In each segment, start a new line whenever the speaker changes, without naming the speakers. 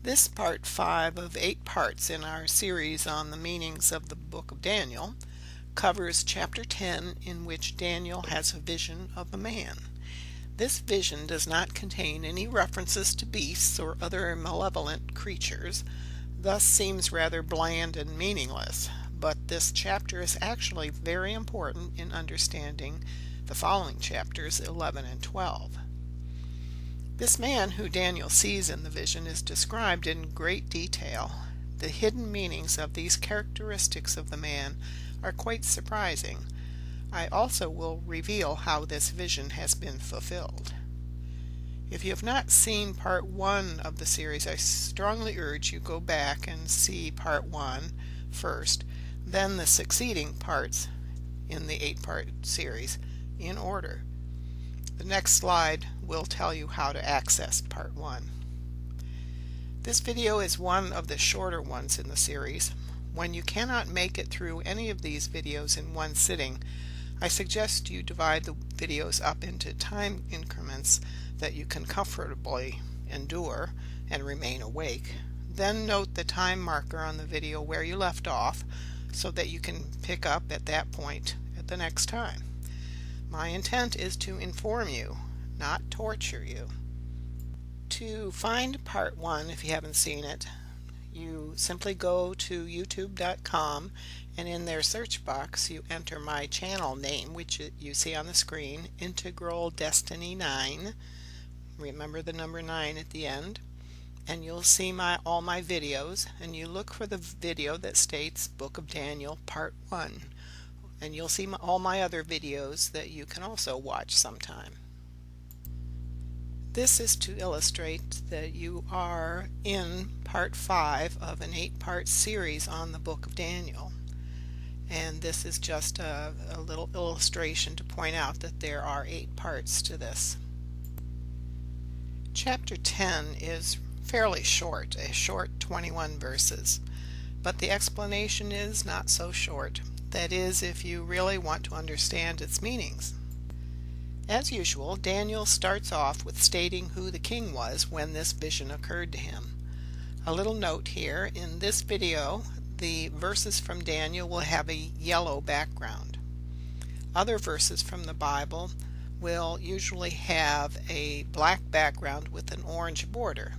This part 5 of 8 parts in our series on the meanings of the book of Daniel covers chapter 10, in which Daniel has a vision of a man. This vision does not contain any references to beasts or other malevolent creatures, thus seems rather bland and meaningless, but this chapter is actually very important in understanding the following chapters 11 and 12. This man who Daniel sees in the vision is described in great detail. The hidden meanings of these characteristics of the man are quite surprising. I also will reveal how this vision has been fulfilled. If you have not seen part 1 of the series, I strongly urge you go back and see part 1 first, then the succeeding parts in the 8-part series in order. The next slide will tell you how to access part 1. This video is one of the shorter ones in the series. When you cannot make it through any of these videos in one sitting, I suggest you divide the videos up into time increments that you can comfortably endure and remain awake. Then note the time marker on the video where you left off so that you can pick up at that point at the next time. My intent is to inform you, not torture you. To find part 1, if you haven't seen it, you simply go to youtube.com and in their search box you enter my channel name, which you see on the screen, Integral Destiny 9. Remember the number 9 at the end. And you'll see all my videos, and you look for the video that states Book of Daniel Part 1. And you'll see all my other videos that you can also watch sometime. This is to illustrate that you are in part 5 of an 8-part series on the book of Daniel. And this is just a little illustration to point out that there are 8 parts to this. Chapter 10 is fairly short, a short 21 verses, but the explanation is not so short. That is, if you really want to understand its meanings. As usual, Daniel starts off with stating who the king was when this vision occurred to him. A little note here, in this video, the verses from Daniel will have a yellow background. Other verses from the Bible will usually have a black background with an orange border.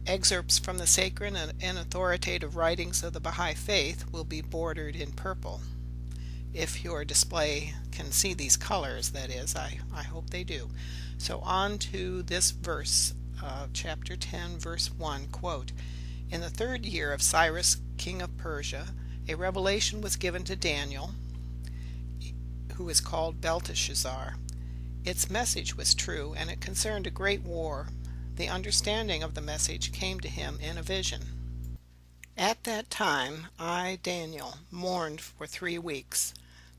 Excerpts from the sacred and authoritative writings of the Baha'i faith will be bordered in purple. If your display can see these colors, that is, I hope they do. So on to this verse, chapter 10, verse 1, quote, "In the 3rd year of Cyrus, king of Persia, a revelation was given to Daniel, who is called Belteshazzar. Its message was true, and it concerned a great war. The understanding of the message came to him in a vision. At that time, I, Daniel, mourned for 3 weeks.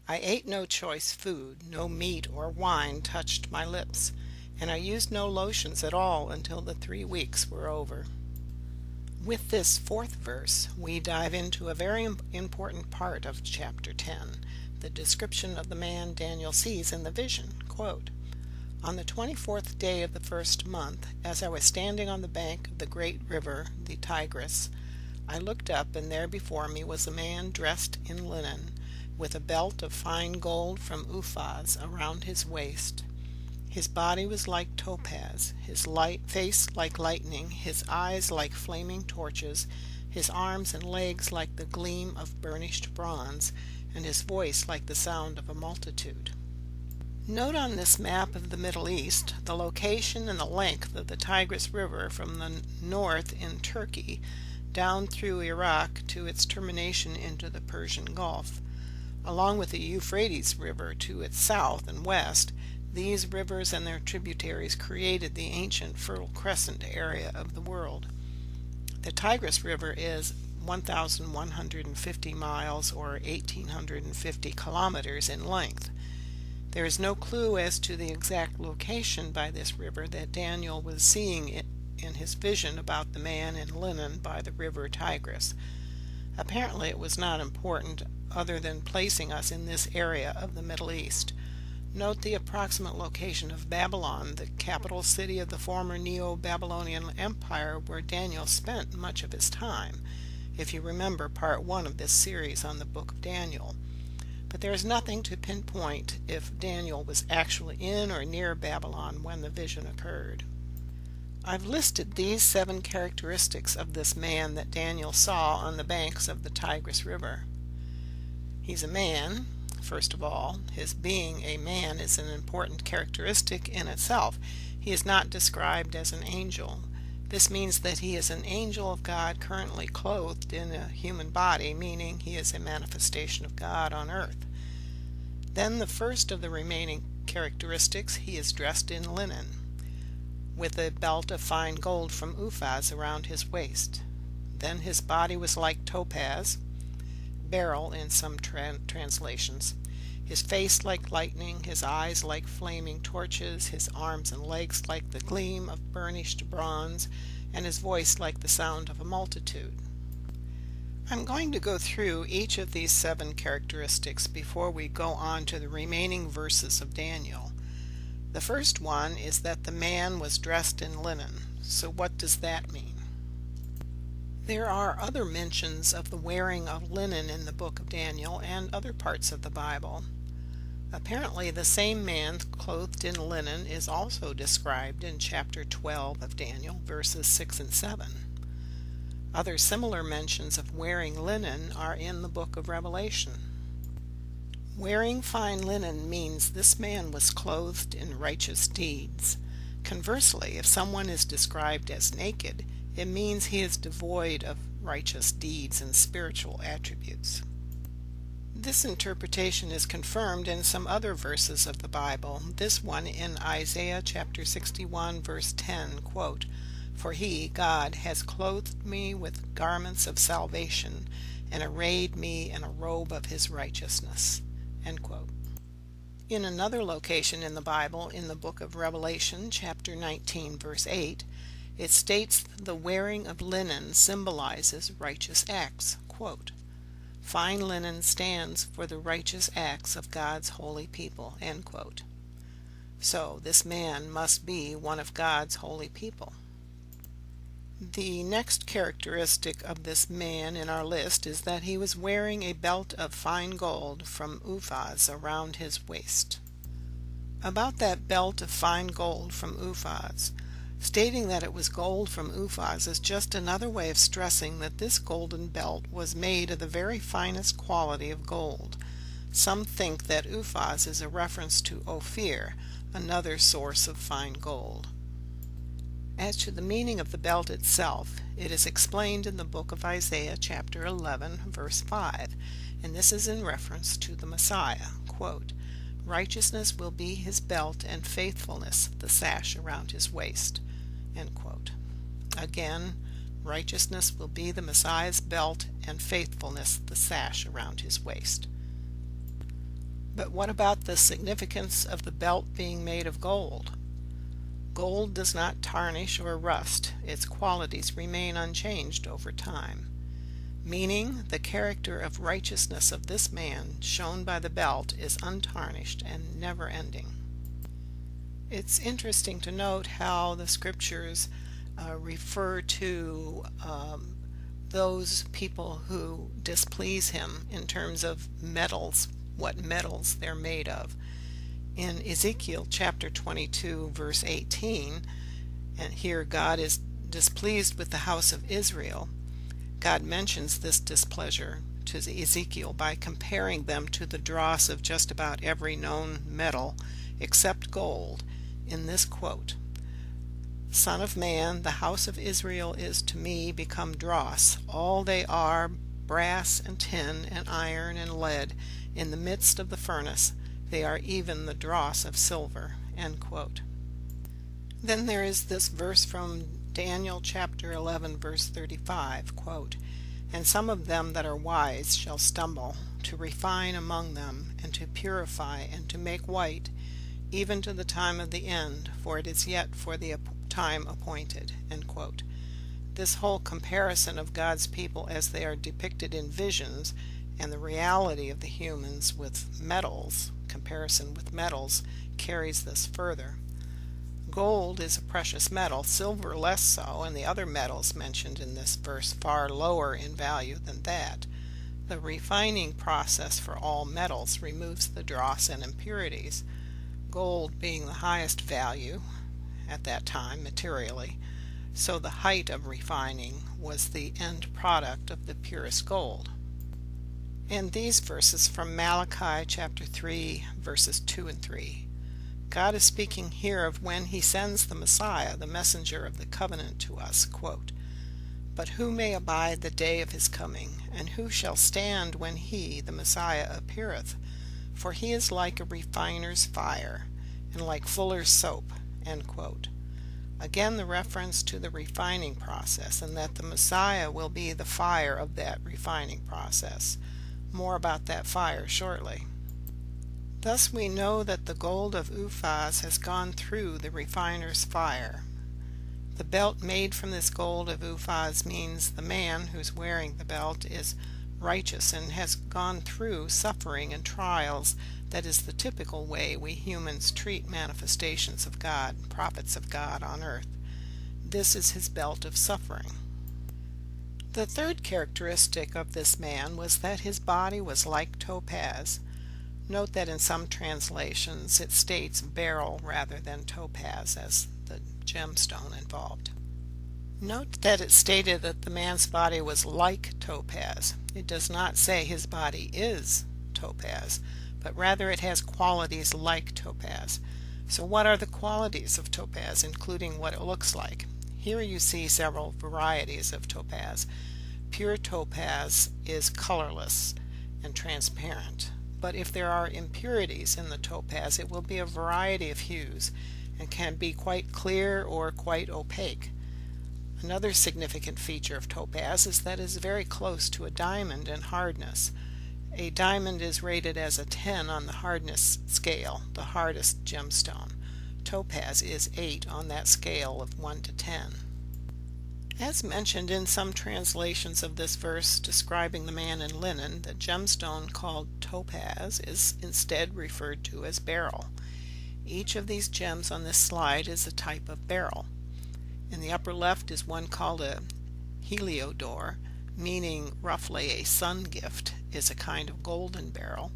I ate no choice food, no meat or wine touched my lips, and I used no lotions at all until the 3 weeks were over." With this 4th verse, we dive into a very important part of chapter 10, the description of the man Daniel sees in the vision. Quote, "On the 24th day of the 1st month, as I was standing on the bank of the great river, the Tigris, I looked up, and there before me was a man dressed in linen, with a belt of fine gold from Uphaz around his waist. His body was like topaz, his face like lightning, his eyes like flaming torches, his arms and legs like the gleam of burnished bronze, and his voice like the sound of a multitude." Note on this map of the Middle East the location and the length of the Tigris River from the north in Turkey down through Iraq to its termination into the Persian Gulf. Along with the Euphrates River to its south and west, these rivers and their tributaries created the ancient Fertile Crescent area of the world. The Tigris River is 1,150 miles or 1,850 kilometers in length. There is no clue as to the exact location by this river that Daniel was seeing in his vision about the man in linen by the river Tigris. Apparently it was not important other than placing us in this area of the Middle East. Note the approximate location of Babylon, the capital city of the former Neo-Babylonian Empire where Daniel spent much of his time, if you remember part 1 of this series on the book of Daniel. But there is nothing to pinpoint if Daniel was actually in or near Babylon when the vision occurred. I've listed these 7 characteristics of this man that Daniel saw on the banks of the Tigris River. He's a man. First of all, his being a man is an important characteristic in itself. He is not described as an angel. This means that he is an angel of God currently clothed in a human body, meaning he is a manifestation of God on earth. Then the first of the remaining characteristics, he is dressed in linen, with a belt of fine gold from Uphaz around his waist. Then his body was like topaz, beryl in some translations, his face like lightning, his eyes like flaming torches, his arms and legs like the gleam of burnished bronze, and his voice like the sound of a multitude. I'm going to go through each of these 7 characteristics before we go on to the remaining verses of Daniel. The first one is that the man was dressed in linen. So what does that mean? There are other mentions of the wearing of linen in the book of Daniel and other parts of the Bible. Apparently the same man clothed in linen is also described in chapter 12 of Daniel, verses 6 and 7. Other similar mentions of wearing linen are in the book of Revelation. Wearing fine linen means this man was clothed in righteous deeds. Conversely, if someone is described as naked, it means he is devoid of righteous deeds and spiritual attributes. This interpretation is confirmed in some other verses of the Bible. This one in Isaiah chapter 61 verse 10, quote, "For he, God, has clothed me with garments of salvation and arrayed me in a robe of his righteousness." End quote. In another location in the Bible, in the book of Revelation chapter 19 verse 8, it states the wearing of linen symbolizes righteous acts. Quote, "Fine linen stands for the righteous acts of God's holy people." End quote. So this man must be one of God's holy people. The next characteristic of this man in our list is that he was wearing a belt of fine gold from Uphaz around his waist. About that belt of fine gold from Uphaz, stating that it was gold from Uphaz is just another way of stressing that this golden belt was made of the very finest quality of gold. Some think that Uphaz is a reference to Ophir, another source of fine gold. As to the meaning of the belt itself, it is explained in the book of Isaiah chapter 11 verse 5, and this is in reference to the Messiah. Quote, "Righteousness will be his belt and faithfulness the sash around his waist." End quote. Again, righteousness will be the Messiah's belt and faithfulness the sash around his waist. But what about the significance of the belt being made of gold? Gold does not tarnish or rust. Its qualities remain unchanged over time, meaning the character of righteousness of this man shown by the belt is untarnished and never ending. It's interesting to note how the scriptures refer to those people who displease him in terms of metals, what metals they're made of. In Ezekiel chapter 22 verse 18, and here God is displeased with the house of Israel, God mentions this displeasure to Ezekiel by comparing them to the dross of just about every known metal except gold in this quote, "Son of man, the house of Israel is to me become dross. All they are, brass and tin and iron and lead in the midst of the furnace. They are even the dross of silver." End quote. Then there is this verse from Daniel chapter 11 verse 35, quote, "And some of them that are wise shall stumble, to refine among them, and to purify, and to make white, even to the time of the end, for it is yet for the time appointed." End quote. This whole comparison of God's people as they are depicted in visions and the reality of the humans with metals comparison with metals carries this further. Gold is a precious metal, silver less so, and the other metals mentioned in this verse far lower in value than that. The refining process for all metals removes the dross and impurities, gold being the highest value at that time materially, so the height of refining was the end product of the purest gold. And these verses from Malachi chapter 3 verses 2 and 3. God is speaking here of when he sends the Messiah, the messenger of the covenant, to us, quote, "But who may abide the day of his coming, and who shall stand when he, the Messiah, appeareth? For he is like a refiner's fire, and like fuller's soap." End quote. Again, the reference to the refining process, and that the Messiah will be the fire of that refining process. More about that fire shortly. Thus we know that the gold of Uphaz has gone through the refiner's fire. The belt made from this gold of Uphaz means the man who's wearing the belt is righteous and has gone through suffering and trials. That is the typical way we humans treat manifestations of God, prophets of God on earth. This is his belt of suffering. The third characteristic of this man was that his body was like topaz. Note that in some translations it states beryl rather than topaz as the gemstone involved. Note that it stated that the man's body was like topaz. It does not say his body is topaz, but rather it has qualities like topaz. So what are the qualities of topaz, including what it looks like? Here you see several varieties of topaz. Pure topaz is colorless and transparent. But if there are impurities in the topaz, it will be a variety of hues and can be quite clear or quite opaque. Another significant feature of topaz is that it is very close to a diamond in hardness. A diamond is rated as a 10 on the hardness scale, the hardest gemstone. Topaz is 8 on that scale of 1 to 10. As mentioned in some translations of this verse describing the man in linen, the gemstone called topaz is instead referred to as beryl. Each of these gems on this slide is a type of beryl. In the upper left is one called a heliodor, meaning roughly a sun gift, is a kind of golden beryl.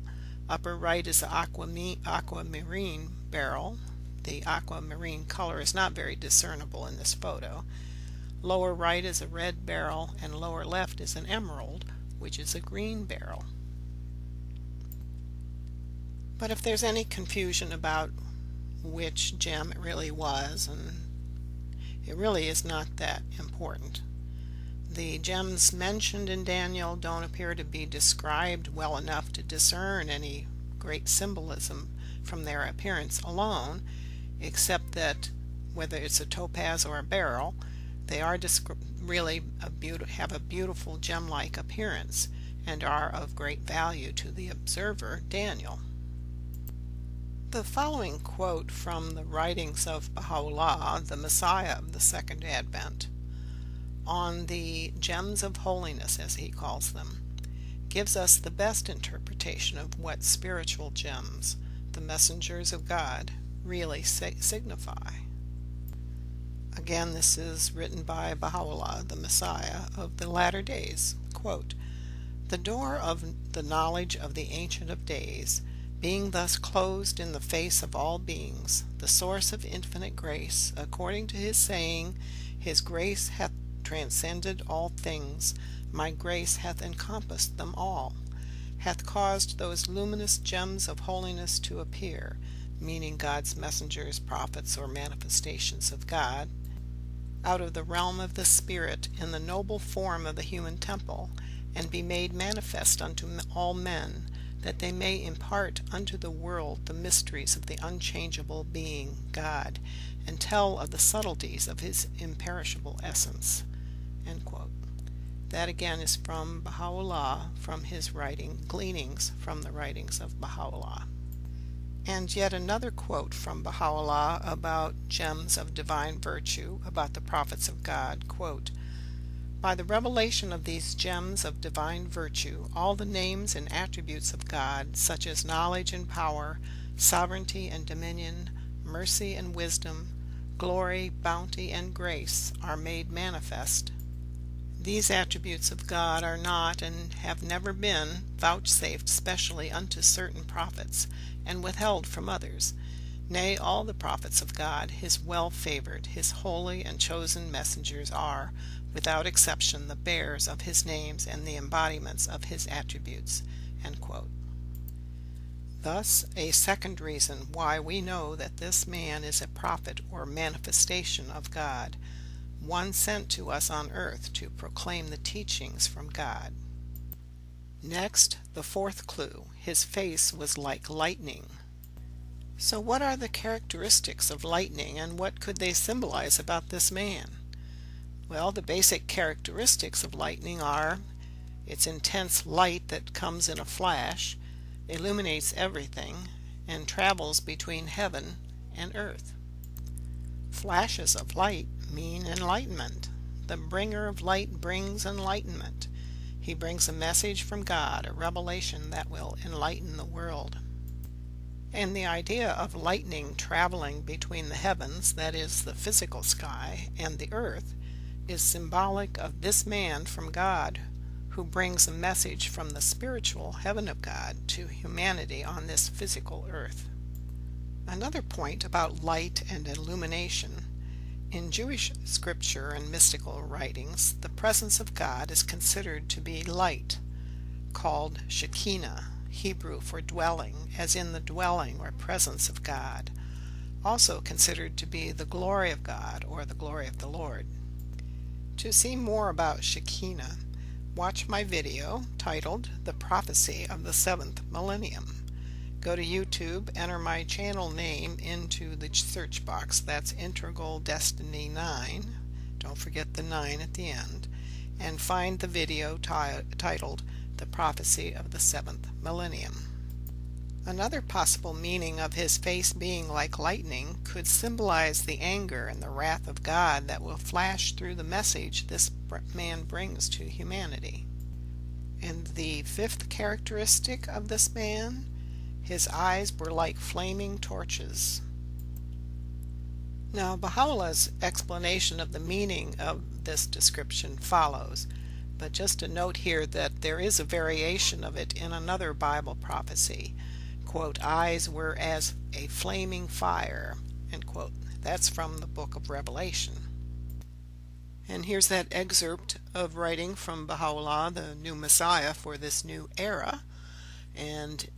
Upper right is the aquamarine beryl. The aquamarine color is not very discernible in this photo. Lower right is a red beryl, and lower left is an emerald, which is a green beryl. But if there's any confusion about which gem it really was, and it really is not that important. The gems mentioned in Daniel don't appear to be described well enough to discern any great symbolism from their appearance alone, except that whether it's a topaz or a beryl, they are really have a beautiful gem-like appearance and are of great value to the observer, Daniel. The following quote from the writings of Baha'u'llah, the Messiah of the Second Advent, on the gems of holiness, as he calls them, gives us the best interpretation of what spiritual gems, the messengers of God, really signify. Again, this is written by Baha'u'llah, the Messiah of the latter days. Quote, "The door of the knowledge of the Ancient of Days, being thus closed in the face of all beings, the source of infinite grace, according to his saying, his grace hath transcended all things, my grace hath encompassed them all, hath caused those luminous gems of holiness to appear," meaning God's messengers, prophets, or manifestations of God, "out of the realm of the Spirit in the noble form of the human temple, and be made manifest unto all men, that they may impart unto the world the mysteries of the unchangeable being, God, and tell of the subtleties of his imperishable essence." End quote. That again is from Baha'u'llah, from his writing, gleanings from the writings of Baha'u'llah. And yet another quote from Baha'u'llah about gems of divine virtue, about the prophets of God, quote, By the revelation of these gems of divine virtue, all the names and attributes of God, such as knowledge and power, sovereignty and dominion, mercy and wisdom, glory, bounty, and grace, are made manifest. These attributes of God are not, and have never been, vouchsafed specially unto certain prophets, and withheld from others. Nay, all the prophets of God, his well-favored, his holy and chosen messengers, are, without exception, the bearers of his names and the embodiments of his attributes." End quote. Thus, a second reason why we know that this man is a prophet or manifestation of God, one sent to us on earth to proclaim the teachings from God. Next, the fourth clue: his face was like lightning. So what are the characteristics of lightning, and what could they symbolize about this man? Well, the basic characteristics of lightning are its intense light that comes in a flash, illuminates everything, and travels between heaven and earth. Flashes of light mean enlightenment. The bringer of light brings enlightenment. He brings a message from God, a revelation that will enlighten the world. And the idea of lightning traveling between the heavens, that is, the physical sky, and the earth, is symbolic of this man from God, who brings a message from the spiritual heaven of God to humanity on this physical earth. Another point about light and illumination: in Jewish scripture and mystical writings, the presence of God is considered to be light, called Shekinah, Hebrew for dwelling, as in the dwelling or presence of God, also considered to be the glory of God or the glory of the Lord. To see more about Shekinah, watch my video titled "The Prophecy of the Seventh Millennium." Go to YouTube, enter my channel name into the search box, that's Integral Destiny 9, don't forget the 9 at the end, and find the video titled "The Prophecy of the Seventh Millennium." Another possible meaning of his face being like lightning could symbolize the anger and the wrath of God that will flash through the message this man brings to humanity. And the fifth characteristic of this man: his eyes were like flaming torches. Now, Baha'u'llah's explanation of the meaning of this description follows, but just a note here that there is a variation of it in another Bible prophecy. Quote, "Eyes were as a flaming fire," end quote. That's from the book of Revelation. And here's that excerpt of writing from Baha'u'llah, the new Messiah for this new era, and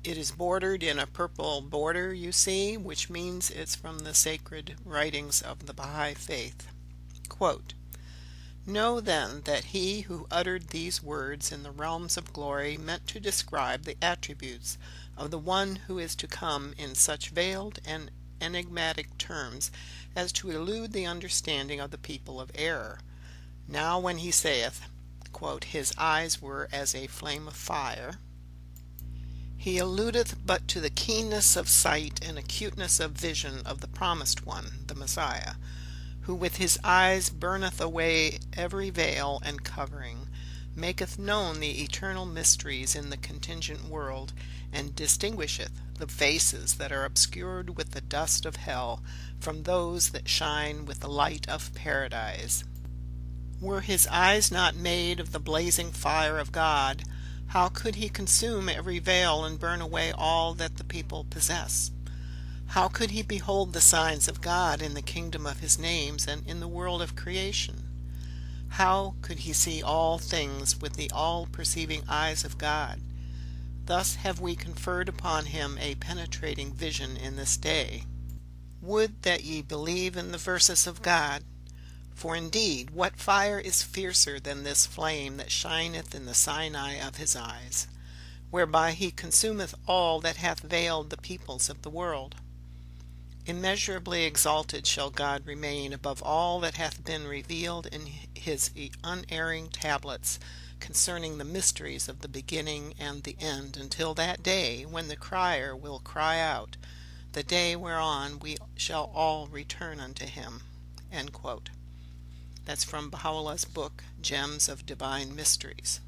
it is bordered in a purple border, you see, which means it's from the sacred writings of the Baha'i faith. Quote, "Know then that he who uttered these words in the realms of glory meant to describe the attributes of the one who is to come in such veiled and enigmatic terms as to elude the understanding of the people of error. Now when he saith, quote, 'His eyes were as a flame of fire,' he alludeth but to the keenness of sight and acuteness of vision of the promised one, the Messiah, who with his eyes burneth away every veil and covering, maketh known the eternal mysteries in the contingent world, and distinguisheth the faces that are obscured with the dust of hell from those that shine with the light of paradise. Were his eyes not made of the blazing fire of God, how could he consume every veil and burn away all that the people possess? How could he behold the signs of God in the kingdom of his names and in the world of creation? How could he see all things with the all-perceiving eyes of God? Thus have we conferred upon him a penetrating vision in this day. Would that ye believe in the verses of God! For indeed, what fire is fiercer than this flame that shineth in the Sinai of his eyes, whereby he consumeth all that hath veiled the peoples of the world? Immeasurably exalted shall God remain above all that hath been revealed in his unerring tablets concerning the mysteries of the beginning and the end, until that day when the crier will cry out, the day whereon we shall all return unto him." End quote. That's from Baha'u'llah's book, Gems of Divine Mysteries.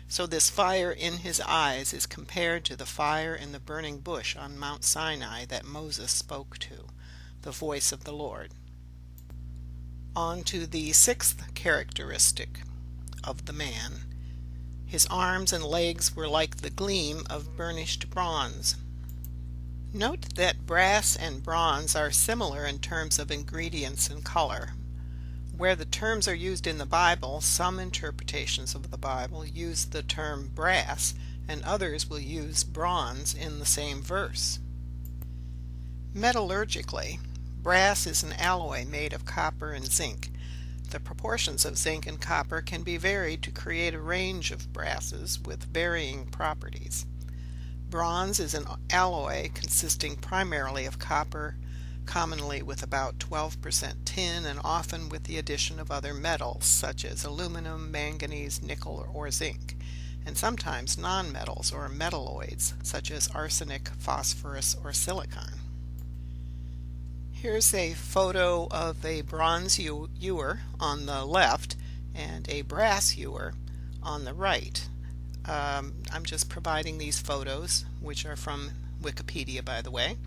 So this fire in his eyes is compared to the fire in the burning bush on Mount Sinai that Moses spoke to, the voice of the Lord. On to the sixth characteristic of the man. His arms and legs were like the gleam of burnished bronze. Note that brass and bronze are similar in terms of ingredients and color. Where the terms are used in the Bible, some interpretations of the Bible use the term brass, and others will use bronze in the same verse. Metallurgically, brass is an alloy made of copper and zinc. The proportions of zinc and copper can be varied to create a range of brasses with varying properties. Bronze is an alloy consisting primarily of copper, commonly with about 12% tin, and often with the addition of other metals such as aluminum, manganese, nickel, or zinc, and sometimes nonmetals or metalloids such as arsenic, phosphorus, or silicon. Here's a photo of a bronze ewer on the left and a brass ewer on the right. I'm just providing these photos, which are from Wikipedia, by the way,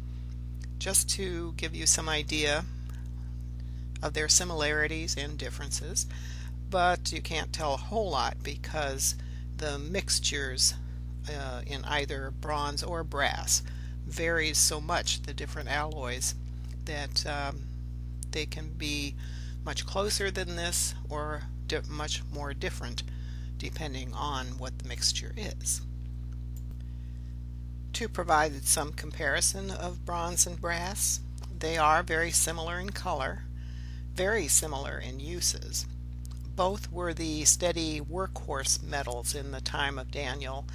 just to give you some idea of their similarities and differences, but you can't tell a whole lot because the mixtures in either bronze or brass varies so much, the different alloys, that they can be much closer than this or much more different depending on what the mixture is. To provide some comparison of bronze and brass, they are very similar in color, very similar in uses. Both were the steady workhorse metals in the time of Daniel,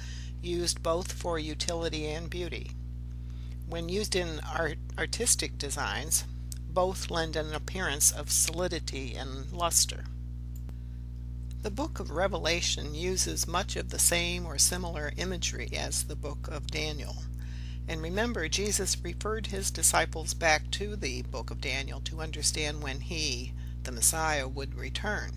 used both for utility and beauty. When used in artistic designs, both lend an appearance of solidity and luster. The book of Revelation uses much of the same or similar imagery as the book of Daniel. And remember, Jesus referred his disciples back to the book of Daniel to understand when he, the Messiah, would return.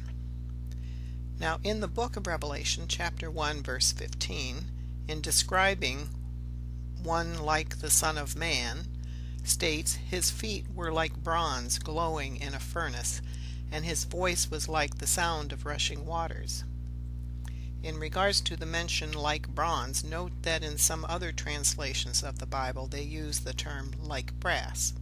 Now, in the book of Revelation, chapter 1, verse 15, in describing one like the Son of Man, states, "His feet were like bronze glowing in a furnace, and his voice was like the sound of rushing waters." In regards to the mention like bronze, note that in some other translations of the Bible they use the term like brass.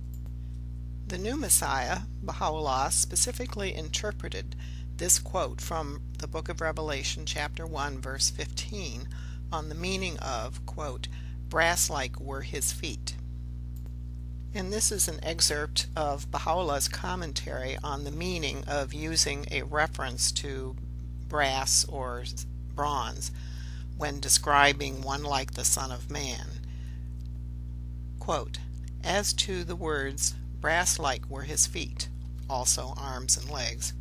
The new Messiah, Baha'u'llah, specifically interpreted this quote from the book of Revelation, chapter 1, verse 15, on the meaning of, quote, "brass-like were his feet." And this is an excerpt of Baha'u'llah's commentary on the meaning of using a reference to brass or bronze when describing one like the Son of Man. Quote, "As to the words, brass-like were his feet, also arms and legs.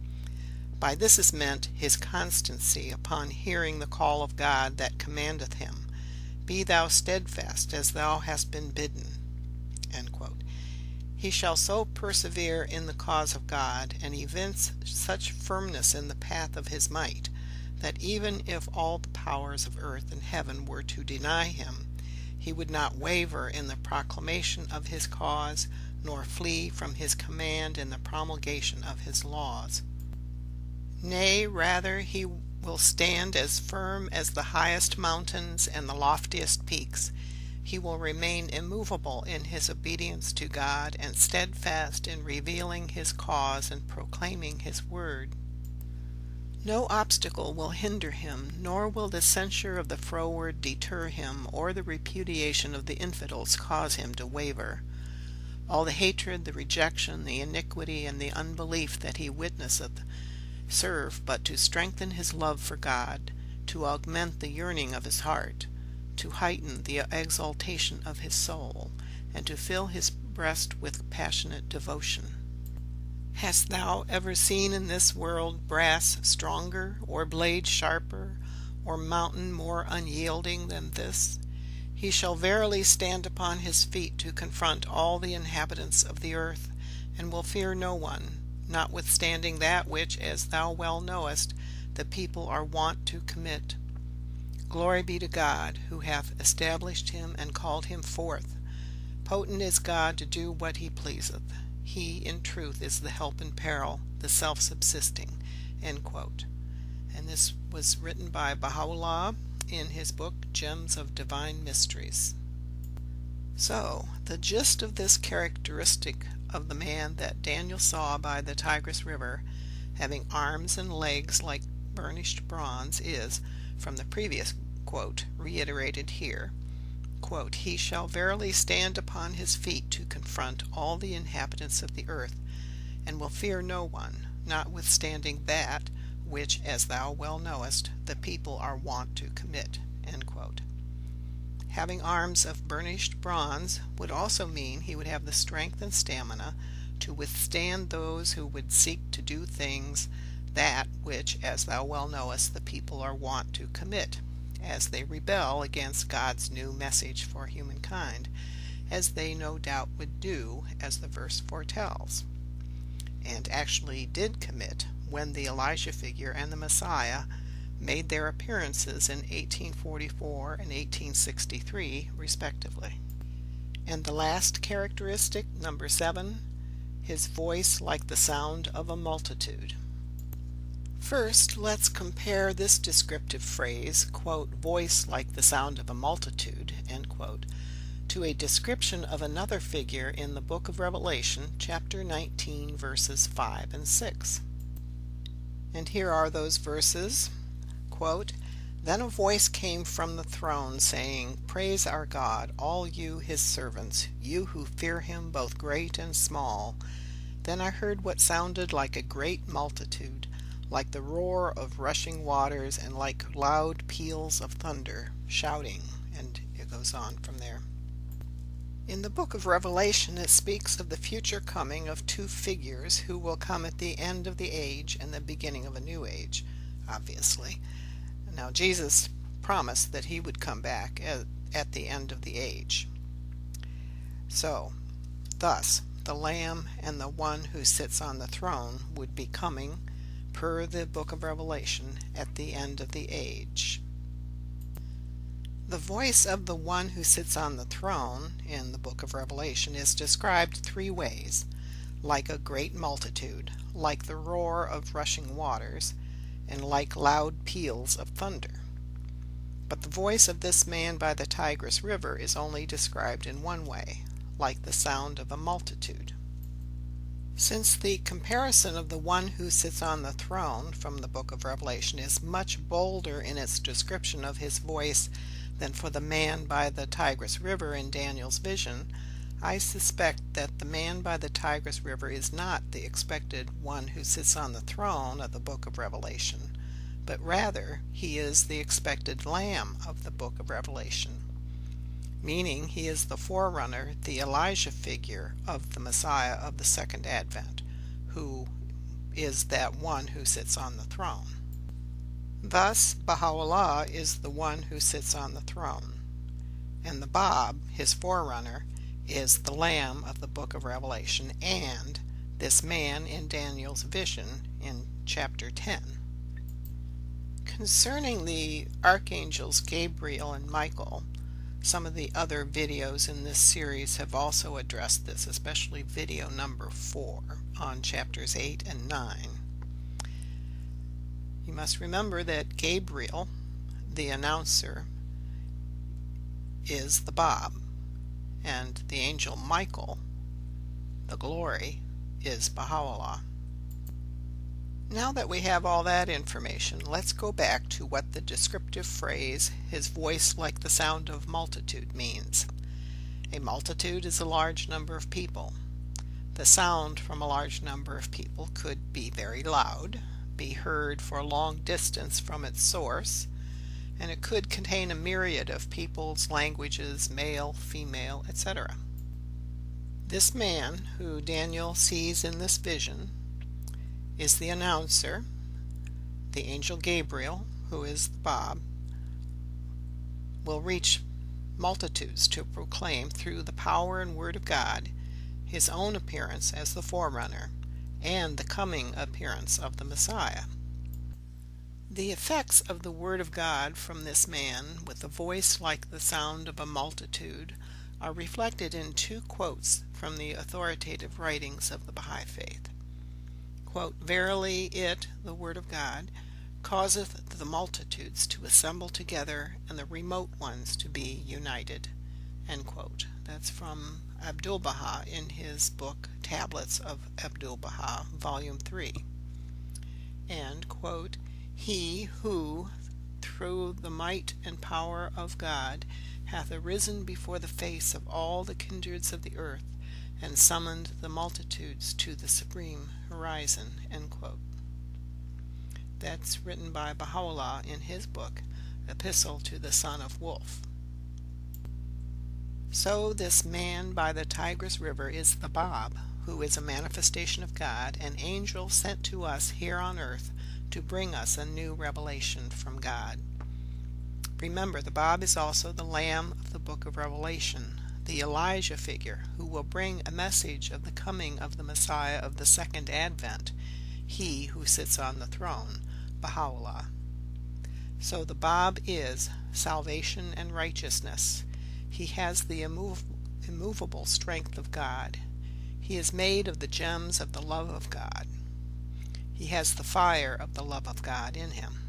By this is meant his constancy upon hearing the call of God that commandeth him, Be thou steadfast as thou hast been bidden." End quote. He shall so persevere in the cause of God, and evince such firmness in the path of his might, that even if all the powers of earth and heaven were to deny him, he would not waver in the proclamation of his cause, nor flee from his command in the promulgation of his laws. Nay, rather, he will stand as firm as the highest mountains and the loftiest peaks. He will remain immovable in his obedience to God, and steadfast in revealing his cause and proclaiming his word. No obstacle will hinder him, nor will the censure of the froward deter him, or the repudiation of the infidels cause him to waver. All the hatred, the rejection, the iniquity, and the unbelief that he witnesseth serve but to strengthen his love for God, to augment the yearning of his heart, to heighten the exaltation of his soul, and to fill his breast with passionate devotion. Hast thou ever seen in this world brass stronger, or blade sharper, or mountain more unyielding than this? He shall verily stand upon his feet to confront all the inhabitants of the earth, and will fear no one, notwithstanding that which, as thou well knowest, the people are wont to commit. Glory be to God, who hath established him and called him forth. Potent is God to do what he pleaseth. He, in truth, is the help in peril, the self-subsisting." End quote. And this was written by Baha'u'llah in his book, Gems of Divine Mysteries. So, the gist of this characteristic of the man that Daniel saw by the Tigris River, having arms and legs like burnished bronze, is, from the previous quote, reiterated here, quote, "He shall verily stand upon his feet to confront all the inhabitants of the earth, and will fear no one, notwithstanding that which, as thou well knowest, the people are wont to commit." End quote. Having arms of burnished bronze would also mean he would have the strength and stamina to withstand those who would seek to do things that which, as thou well knowest, the people are wont to commit, as they rebel against God's new message for humankind, as they no doubt would do, as the verse foretells, and actually did commit when the Elijah figure and the Messiah made their appearances in 1844 and 1863, respectively. And the last characteristic, number 7, his voice like the sound of a multitude. First, let's compare this descriptive phrase, quote, "voice like the sound of a multitude," end quote, to a description of another figure in the book of Revelation, chapter 19, verses 5 and 6. And here are those verses, quote, "Then a voice came from the throne, saying, Praise our God, all you his servants, you who fear him, both great and small. Then I heard what sounded like a great multitude, like the roar of rushing waters, and like loud peals of thunder, shouting," and it goes on from there. In the book of Revelation, it speaks of the future coming of two figures who will come at the end of the age and the beginning of a new age, obviously. Now, Jesus promised that he would come back at the end of the age. So, thus, the Lamb and the one who sits on the throne would be coming, per the book of Revelation, at the end of the age. The voice of the one who sits on the throne in the book of Revelation is described three ways: like a great multitude, like the roar of rushing waters, and like loud peals of thunder. But the voice of this man by the Tigris River is only described in one way, like the sound of a multitude. Since the comparison of the one who sits on the throne from the book of Revelation is much bolder in its description of his voice than for the man by the Tigris River in Daniel's vision, I suspect that the man by the Tigris River is not the expected one who sits on the throne of the book of Revelation, but rather he is the expected Lamb of the book of Revelation, meaning he is the forerunner, the Elijah figure of the Messiah of the Second Advent, who is that one who sits on the throne. Thus, Baha'u'llah is the one who sits on the throne, and the Bab, his forerunner, is the Lamb of the book of Revelation and this man in Daniel's vision in chapter 10. Concerning the archangels Gabriel and Michael, some of the other videos in this series have also addressed this, especially video number 4 on chapters 8 and 9. You must remember that Gabriel, the announcer, is the Bab, and the angel Michael, the glory, is Baha'u'llah. Now that we have all that information, let's go back to what the descriptive phrase, his voice like the sound of multitude, means. A multitude is a large number of people. The sound from a large number of people could be very loud, be heard for a long distance from its source, and it could contain a myriad of peoples, languages, male, female, etc. This man, who Daniel sees in this vision, is the announcer. The angel Gabriel, who is the Bab, will reach multitudes to proclaim through the power and word of God his own appearance as the forerunner and the coming appearance of the Messiah. The effects of the Word of God from this man, with a voice like the sound of a multitude, are reflected in two quotes from the authoritative writings of the Baha'i faith. Quote, "Verily it, the Word of God, causeth the multitudes to assemble together, and the remote ones to be united." End quote. That's from Abdu'l-Baha in his book Tablets of Abdu'l-Baha, Volume 3. And, quote, "He who, through the might and power of God, hath arisen before the face of all the kindreds of the earth, and summoned the multitudes to the supreme horizon." End quote. That's written by Baha'u'llah in his book, Epistle to the Son of Wolf. So this man by the Tigris River is the Bab, who is a manifestation of God, an angel sent to us here on earth to bring us a new revelation from God. Remember, the Bab is also the Lamb of the book of Revelation, the Elijah figure who will bring a message of the coming of the Messiah of the second advent, he who sits on the throne, Baha'u'llah. So the Bab is salvation and righteousness. He has the immovable strength of God. He is made of the gems of the love of God. He has the fire of the love of God in him.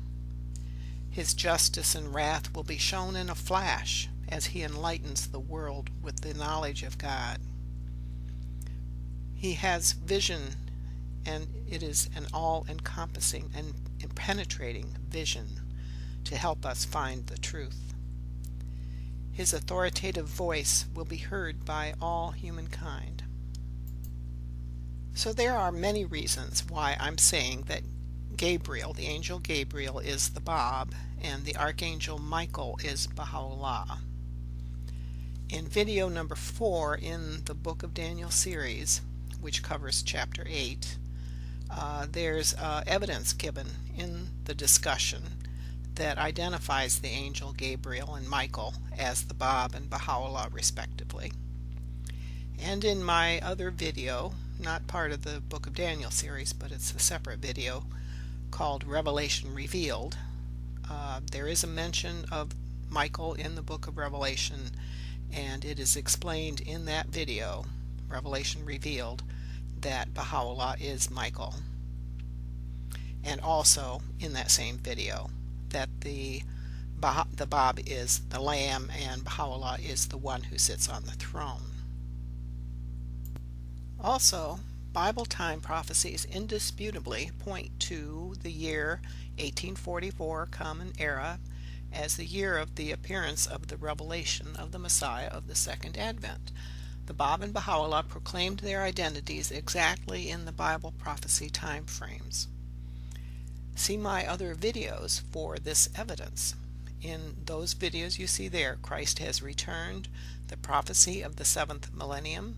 His justice and wrath will be shown in a flash as he enlightens the world with the knowledge of God. He has vision, and it is an all-encompassing and penetrating vision to help us find the truth. His authoritative voice will be heard by all humankind. So there are many reasons why I'm saying that Gabriel, the angel Gabriel, is the Bab, and the archangel Michael is Baha'u'llah. In video number 4 in the Book of Daniel series, which covers chapter 8, there's evidence given in the discussion that identifies the angel Gabriel and Michael as the Bab and Baha'u'llah respectively. And in my other video, not part of the Book of Daniel series, but it's a separate video called Revelation Revealed, there is a mention of Michael in the Book of Revelation, and it is explained in that video, Revelation Revealed, that Baha'u'llah is Michael. And also in that same video that the Bab is the Lamb and Baha'u'llah is the one who sits on the throne. Also, Bible time prophecies indisputably point to the year 1844 Common Era as the year of the appearance of the revelation of the Messiah of the Second Advent. The Bab and Baha'u'llah proclaimed their identities exactly in the Bible prophecy time frames. See my other videos for this evidence. In those videos you see there, Christ has returned, the prophecy of the 7th millennium,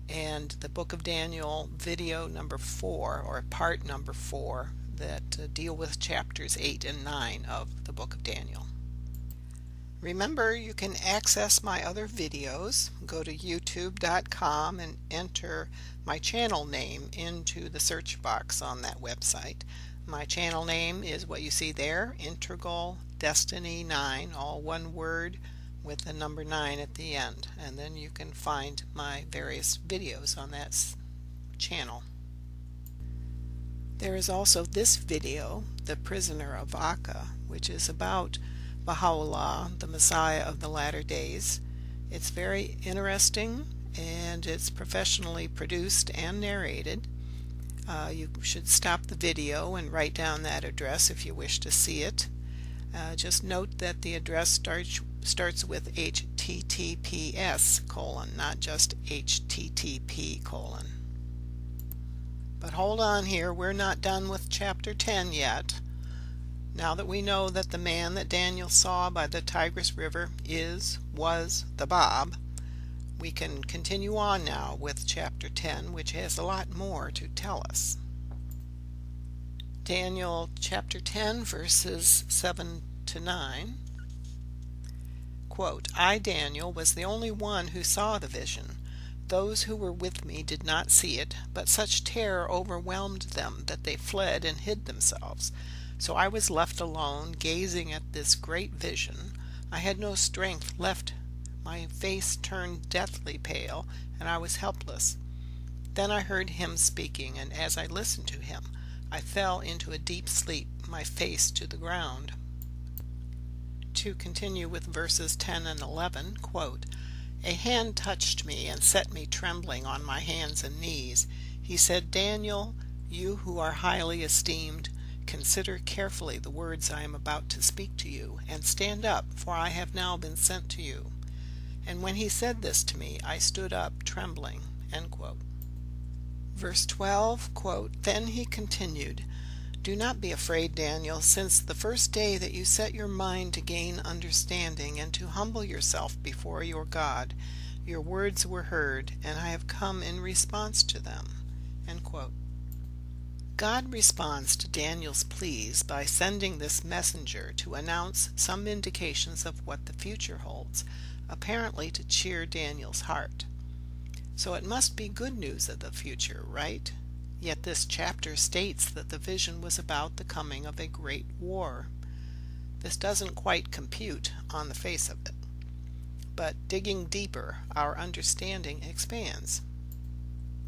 and the Book of Daniel video number 4, or part number 4, that deal with chapters 8 and 9 of the Book of Daniel. Remember, you can access my other videos. Go to youtube.com and enter my channel name into the search box on that website. My channel name is what you see there, Integral Destiny 9, all one word with the number 9 at the end. And then you can find my various videos on that channel. There is also this video, The Prisoner of Akka, which is about Baha'u'llah, the Messiah of the latter days. It's very interesting, and it's professionally produced and narrated. You should stop the video and write down that address if you wish to see it. Just note that the address starts with HTTPS:, not just HTTP:. But hold on here, we're not done with chapter 10 yet. Now that we know that the man that Daniel saw by the Tigris River was the Bab, we can continue on now with chapter 10, which has a lot more to tell us. Daniel chapter 10, verses 7 to 9. Quote, "I, Daniel, was the only one who saw the vision, Those who were with me did not see it, but such terror overwhelmed them that they fled and hid themselves. So I was left alone, gazing at this great vision. I had no strength left. My face turned deathly pale, and I was helpless. Then I heard him speaking, and as I listened to him, I fell into a deep sleep, my face to the ground. To continue with verses 10 and 11, quote, "A hand touched me and set me trembling on my hands and knees. He said, 'Daniel, you who are highly esteemed, consider carefully the words I am about to speak to you, and stand up, for I have now been sent to you.' And when he said this to me, I stood up, trembling." End quote. Verse 12, quote, "Then he continued, 'Do not be afraid, Daniel, since the first day that you set your mind to gain understanding and to humble yourself before your God, your words were heard, and I have come in response to them." End quote. God responds to Daniel's pleas by sending this messenger to announce some indications of what the future holds, apparently to cheer Daniel's heart. So it must be good news of the future, right? Yet this chapter states that the vision was about the coming of a great war. This doesn't quite compute on the face of it. But digging deeper, our understanding expands.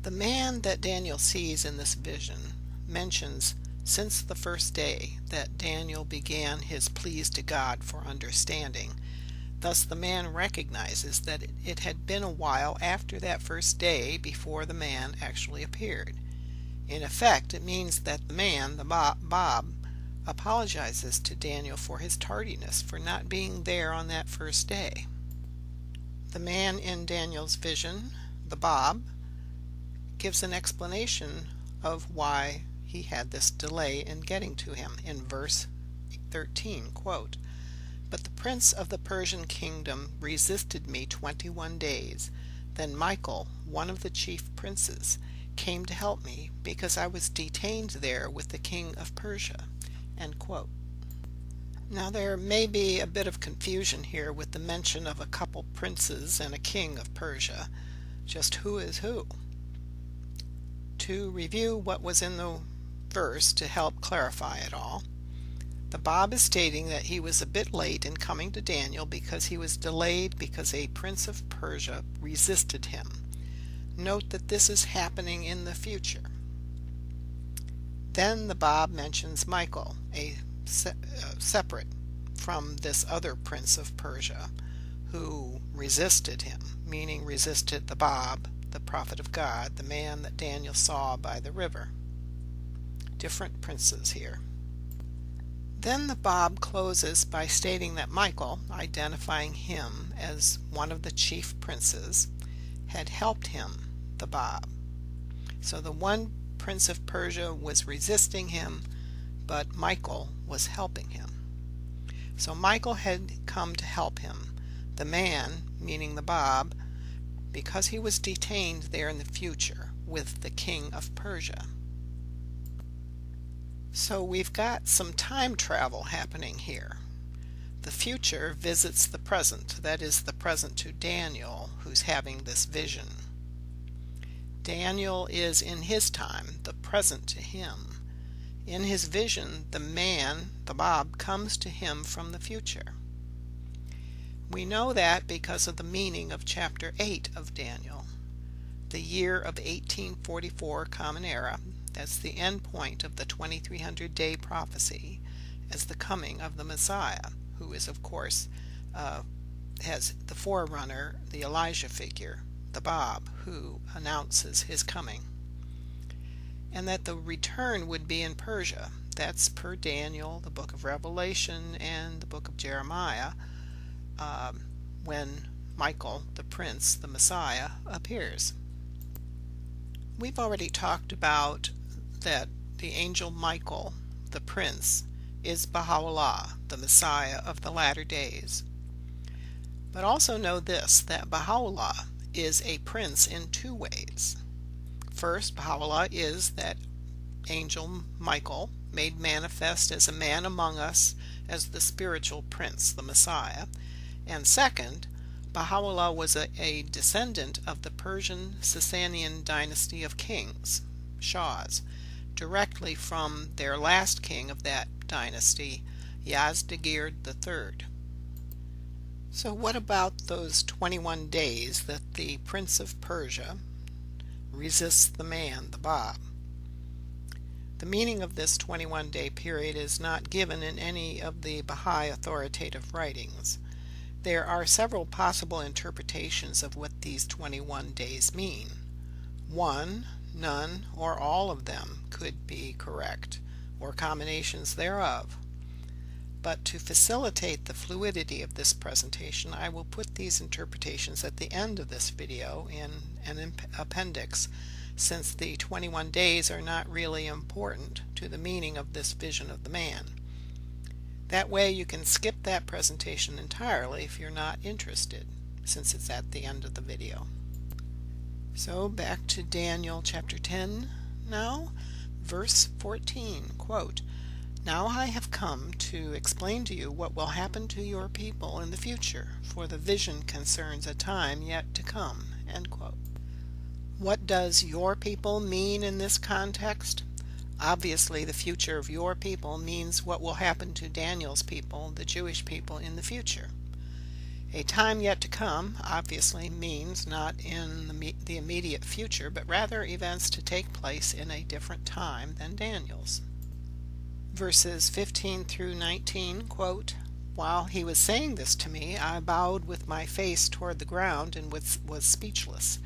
The man that Daniel sees in this vision mentions since the first day that Daniel began his pleas to God for understanding. Thus the man recognizes that it had been a while after that first day before the man actually appeared. In effect, it means that the man, the Bob, apologizes to Daniel for his tardiness, for not being there on that first day. The man in Daniel's vision, the Bob, gives an explanation of why he had this delay in getting to him in verse 13, quote, "But the prince of the Persian kingdom resisted me 21 days. Then Michael, one of the chief princes, came to help me because I was detained there with the king of Persia." End quote. Now there may be a bit of confusion here with the mention of a couple princes and a king of Persia. Just who is who? To review what was in the verse to help clarify it all, the Bob is stating that he was a bit late in coming to Daniel because he was delayed because a prince of Persia resisted him. Note that this is happening in the future. Then the Bob mentions Michael, separate from this other prince of Persia, who resisted him, meaning resisted the Bob, the prophet of God, the man that Daniel saw by the river. Different princes here. Then the Bob closes by stating that Michael, identifying him as one of the chief princes, had helped him, the Bob. So the one prince of Persia was resisting him, but Michael was helping him. So Michael had come to help him, the man, meaning the Bob, because he was detained there in the future with the king of Persia. So we've got some time travel happening here. The future visits the present, that is the present to Daniel, who's having this vision. Daniel is in his time, the present to him. In his vision, the man, the Bob, comes to him from the future. We know that because of the meaning of chapter 8 of Daniel. The year of 1844 Common Era, that's the end point of the 2300-day prophecy, as the coming of the Messiah, who is, of course, has the forerunner, the Elijah figure, the Bob, who announces his coming. And that the return would be in Persia. That's per Daniel, the book of Revelation, and the book of Jeremiah, when Michael, the prince, the Messiah, appears. We've already talked about that the angel Michael, the prince, is Baha'u'llah, the Messiah of the latter days. But also know this, that Baha'u'llah is a prince in two ways. First, Baha'u'llah is that angel Michael, made manifest as a man among us as the spiritual prince, the Messiah. And second, Baha'u'llah was a descendant of the Persian Sasanian dynasty of kings, Shahs, directly from their last king of that dynasty, Yazdegerd III. So what about those 21 days that the Prince of Persia resists the man, the Bab? The meaning of this 21-day period is not given in any of the Baha'i authoritative writings. There are several possible interpretations of what these 21 days mean. One, none, or all of them could be correct, or combinations thereof. But to facilitate the fluidity of this presentation, I will put these interpretations at the end of this video in an appendix, since the 21 days are not really important to the meaning of this vision of the man. That way you can skip that presentation entirely if you're not interested, since it's at the end of the video. So back to Daniel chapter 10 now, verse 14, quote, "Now I have come to explain to you what will happen to your people in the future, for the vision concerns a time yet to come," end quote. What does your people mean in this context? Obviously, the future of your people means what will happen to Daniel's people, the Jewish people, in the future. A time yet to come obviously means not in the immediate future, but rather events to take place in a different time than Daniel's. Verses 15 through 19, quote, "While he was saying this to me, I bowed with my face toward the ground and was speechless.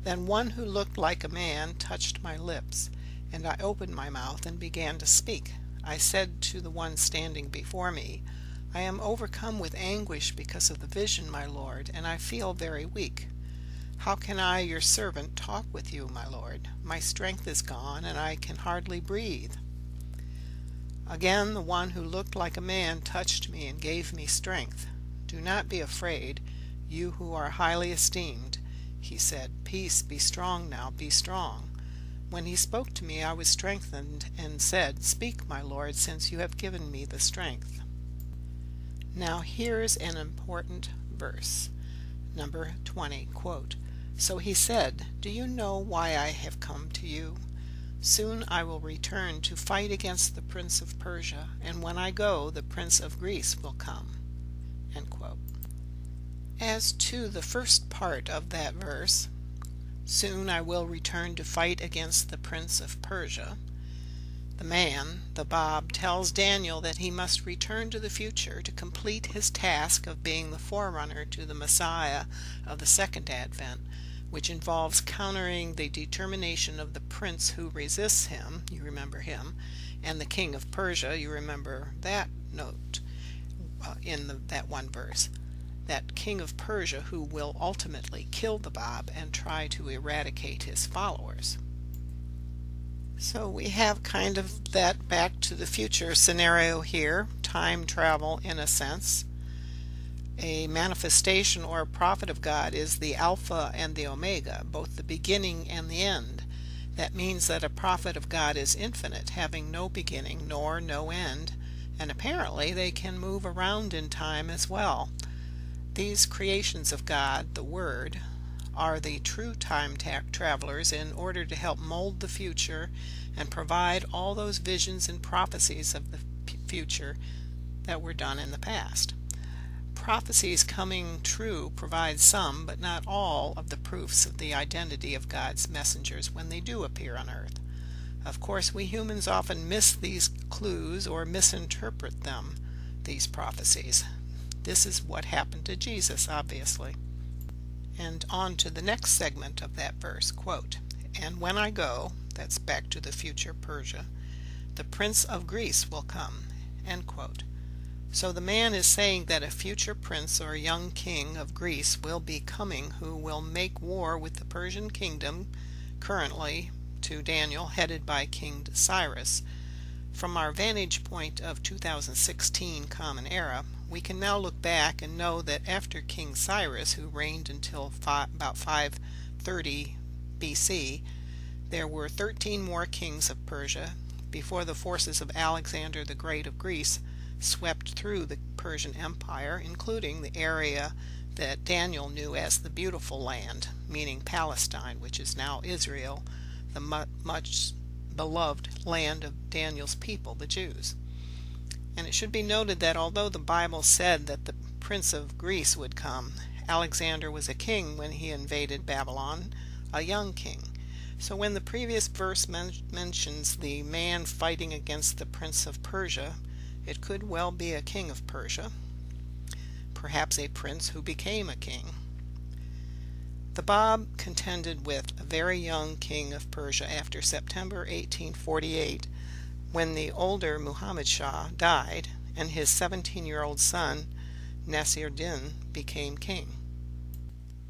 Then one who looked like a man touched my lips, and I opened my mouth and began to speak. I said to the one standing before me, I am overcome with anguish because of the vision, my Lord, and I feel very weak. How can I, your servant, talk with you, my Lord? My strength is gone, and I can hardly breathe. Again, the one who looked like a man touched me and gave me strength. Do not be afraid, you who are highly esteemed. He said, Peace, be strong now, be strong. When he spoke to me, I was strengthened and said, Speak, my Lord, since you have given me the strength." Now here's an important verse, number 20, quote, "So he said, Do you know why I have come to you? Soon I will return to fight against the Prince of Persia, and when I go, the Prince of Greece will come." End quote. As to the first part of that verse, "Soon I will return to fight against the Prince of Persia," the man, the Bab, tells Daniel that he must return to the future to complete his task of being the forerunner to the Messiah of the Second Advent, which involves countering the determination of the prince who resists him, you remember him, and the king of Persia, you remember that note in that one verse. That king of Persia who will ultimately kill the Bab and try to eradicate his followers. So we have kind of that back to the future scenario here, time travel in a sense. A manifestation or a prophet of God is the Alpha and the Omega, both the beginning and the end. That means that a prophet of God is infinite, having no beginning nor no end, and apparently they can move around in time as well. These creations of God, the Word, are the true time travelers in order to help mold the future and provide all those visions and prophecies of the future that were done in the past. Prophecies coming true provide some, but not all, of the proofs of the identity of God's messengers when they do appear on earth. Of course, we humans often miss these clues or misinterpret them, these prophecies. This is what happened to Jesus, obviously. And on to the next segment of that verse, quote, "And when I go," that's back to the future Persia, "the Prince of Greece will come," end quote. So the man is saying that a future prince or young king of Greece will be coming who will make war with the Persian kingdom, currently, to Daniel, headed by King Cyrus. From our vantage point of 2016 Common Era, we can now look back and know that after King Cyrus, who reigned until about 530 BC, there were 13 more kings of Persia before the forces of Alexander the Great of Greece swept through the Persian Empire, including the area that Daniel knew as the Beautiful Land, meaning Palestine, which is now Israel, the much beloved land of Daniel's people, the Jews. And it should be noted that although the Bible said that the Prince of Greece would come, Alexander was a king when he invaded Babylon, a young king. So when the previous verse mentions the man fighting against the Prince of Persia, it could well be a king of Persia, perhaps a prince who became a king. The Bab contended with a very young king of Persia after September 1848, when the older Muhammad Shah died and his 17-year-old son Nasir-Din became king.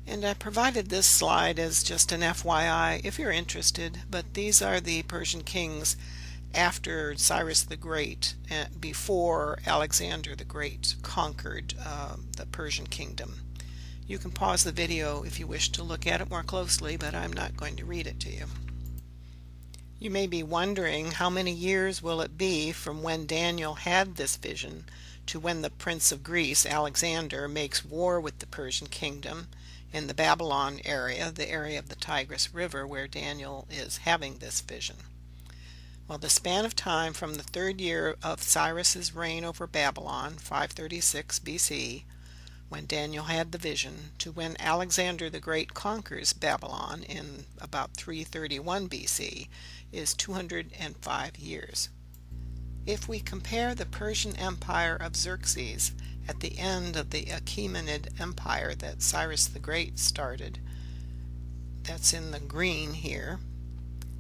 And I provided this slide as just an FYI if you're interested, but these are the Persian kings after Cyrus the Great, before Alexander the Great conquered the Persian kingdom. You can pause the video if you wish to look at it more closely, but I'm not going to read it to you. You may be wondering, how many years will it be from when Daniel had this vision to when the Prince of Greece, Alexander, makes war with the Persian kingdom in the Babylon area, the area of the Tigris River where Daniel is having this vision? Well, the span of time from the 3rd year of Cyrus's reign over Babylon, 536 BC, when Daniel had the vision, to when Alexander the Great conquers Babylon in about 331 BC, is 205 years. If we compare the Persian Empire of Xerxes at the end of the Achaemenid Empire that Cyrus the Great started, that's in the green here,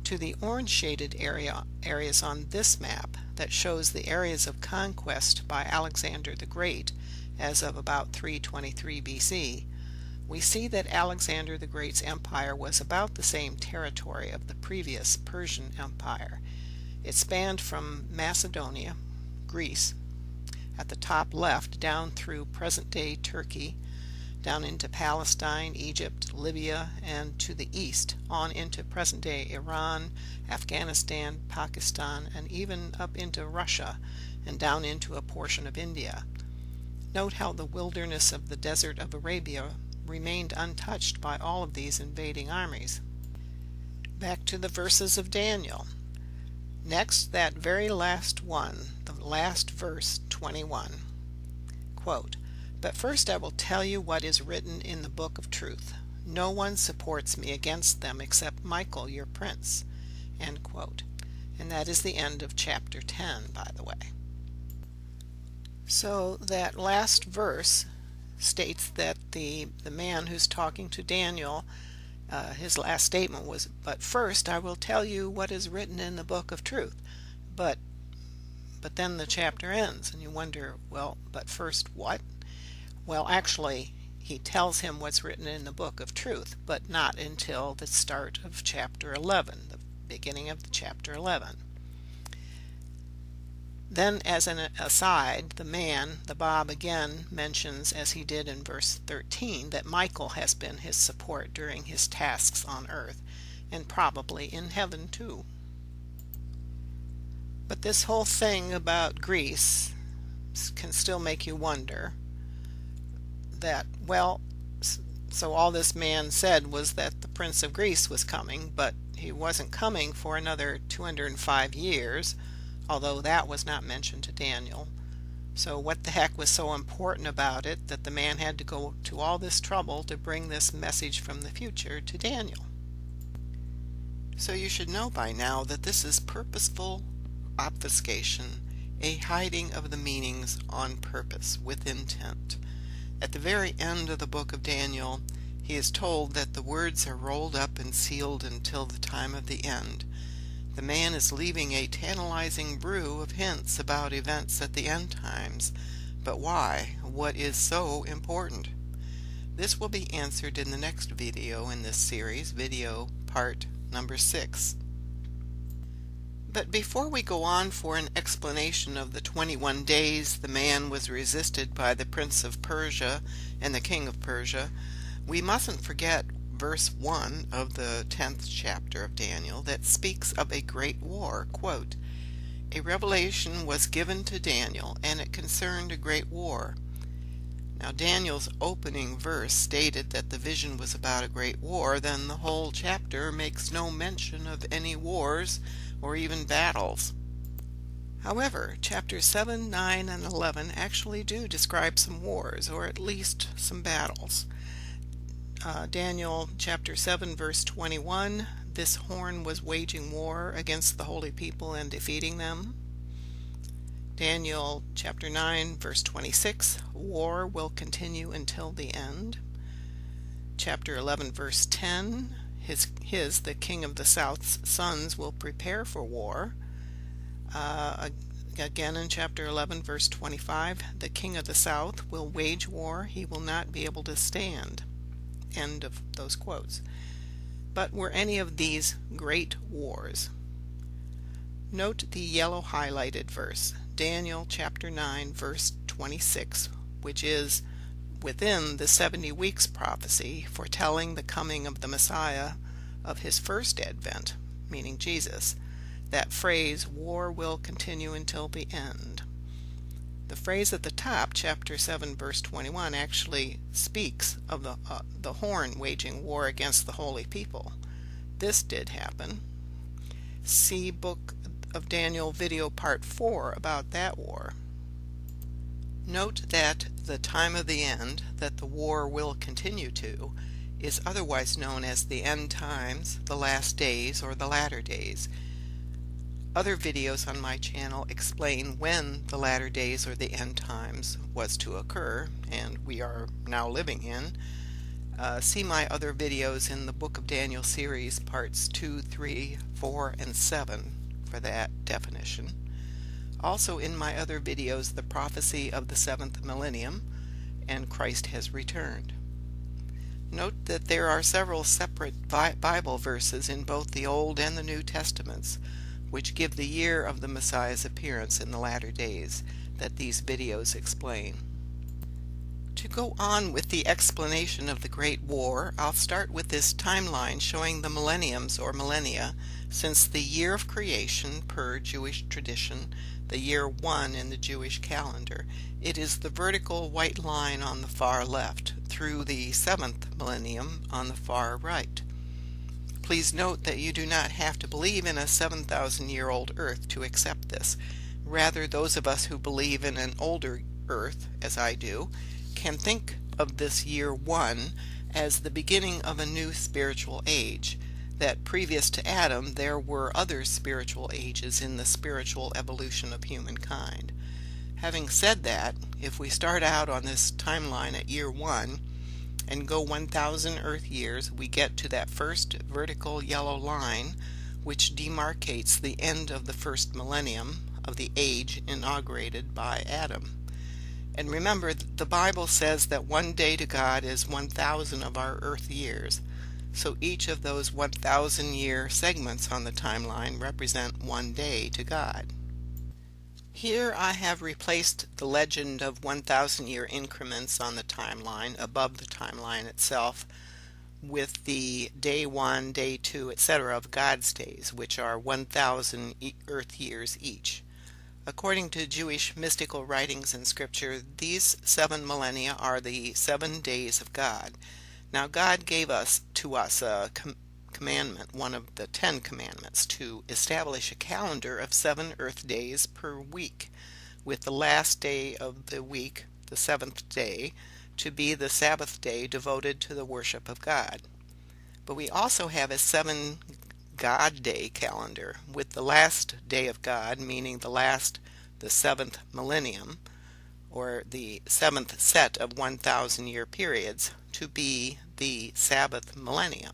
to the orange shaded areas on this map that shows the areas of conquest by Alexander the Great as of about 323 BC, we see that Alexander the Great's empire was about the same territory of the previous Persian Empire. It spanned from Macedonia, Greece, at the top left down through present-day Turkey, down into Palestine, Egypt, Libya, and to the east on into present-day Iran, Afghanistan, Pakistan, and even up into Russia and down into a portion of India. Note how the wilderness of the desert of Arabia remained untouched by all of these invading armies. Back to the verses of Daniel. Next, that very last one, the last verse, 21. Quote, "But first I will tell you what is written in the book of truth. No one supports me against them except Michael, your prince." End quote. And that is the end of chapter 10, by the way. So that last verse states that the man who's talking to Daniel, his last statement was, "But first I will tell you what is written in the book of truth." But then the chapter ends and you wonder, well, but first what? Well, actually, he tells him what's written in the book of truth, but not until the start of chapter 11, the beginning of the chapter 11. Then, as an aside, the Bab again mentions, as he did in verse 13, that Michael has been his support during his tasks on earth, and probably in heaven too. But this whole thing about Greece can still make you wonder that, well, so all this man said was that the Prince of Greece was coming, but he wasn't coming for another 205 years, although that was not mentioned to Daniel. So what the heck was so important about it that the man had to go to all this trouble to bring this message from the future to Daniel? So you should know by now that this is purposeful obfuscation, a hiding of the meanings on purpose, with intent. At the very end of the book of Daniel, he is told that the words are rolled up and sealed until the time of the end. The man is leaving a tantalizing brew of hints about events at the end times. But why? What is so important? This will be answered in the next video in this series, video part number 6. But before we go on for an explanation of the 21 days the man was resisted by the Prince of Persia and the King of Persia, we mustn't forget verse 1 of the 10th chapter of Daniel that speaks of a great war. Quote, A revelation was given to Daniel, and it concerned a great war. Now Daniel's opening verse stated that the vision was about a great war, then the whole chapter makes no mention of any wars or even battles. However, chapters 7, 9, and 11 actually do describe some wars, or at least some battles. Daniel chapter 7 verse 21, this horn was waging war against the holy people and defeating them. Daniel chapter 9 verse 26, war will continue until the end. Chapter 11 verse 10, the king of the south's sons will prepare for war. Again in chapter 11 verse 25, the king of the south will wage war, he will not be able to stand. End of those quotes. But were any of these great wars? Note the yellow highlighted verse, Daniel chapter 9 verse 26, which is within the 70 weeks prophecy foretelling the coming of the Messiah of his first advent, meaning Jesus. That phrase, war will continue until the end. The phrase at the top, chapter 7 verse 21, actually speaks of the horn waging war against the holy people. This did happen. See Book of Daniel video part 4 about that war. Note that the time of the end that the war will continue to is otherwise known as the end times, the last days, or the latter days. Other videos on my channel explain when the latter days or the end times was to occur, and we are now living in. See my other videos in the Book of Daniel series, parts 2, 3, 4, and 7 for that definition. Also in my other videos, the prophecy of the 7th millennium and Christ has returned. Note that there are several separate Bible verses in both the Old and the New Testaments which give the year of the Messiah's appearance in the latter days that these videos explain. To go on with the explanation of the Great War, I'll start with this timeline showing the millenniums or millennia since the year of creation per Jewish tradition, the year 1 in the Jewish calendar. It is the vertical white line on the far left through the 7th millennium on the far right. Please note that you do not have to believe in a 7,000-year-old Earth to accept this. Rather, those of us who believe in an older Earth, as I do, can think of this year 1 as the beginning of a new spiritual age, that previous to Adam there were other spiritual ages in the spiritual evolution of humankind. Having said that, if we start out on this timeline at year 1, and go 1,000 Earth years, we get to that first vertical yellow line, which demarcates the end of the first millennium of the age inaugurated by Adam. And remember, the Bible says that one day to God is 1,000 of our Earth years. So each of those 1,000-year segments on the timeline represent one day to God. Here I have replaced the legend of 1,000-year increments on the timeline above the timeline itself with the day 1, day 2, etc. of God's days, which are 1,000 Earth years each. According to Jewish mystical writings and scripture, these 7 millennia are the 7 days of God. Now God gave to us a commandment, one of the 10 commandments, to establish a calendar of 7 Earth days per week, with the last day of the week, the 7th day, to be the Sabbath day devoted to the worship of God. But we also have a 7 God day calendar, with the last day of God, meaning the 7th millennium, or the 7th set of 1,000-year periods, to be the Sabbath millennium.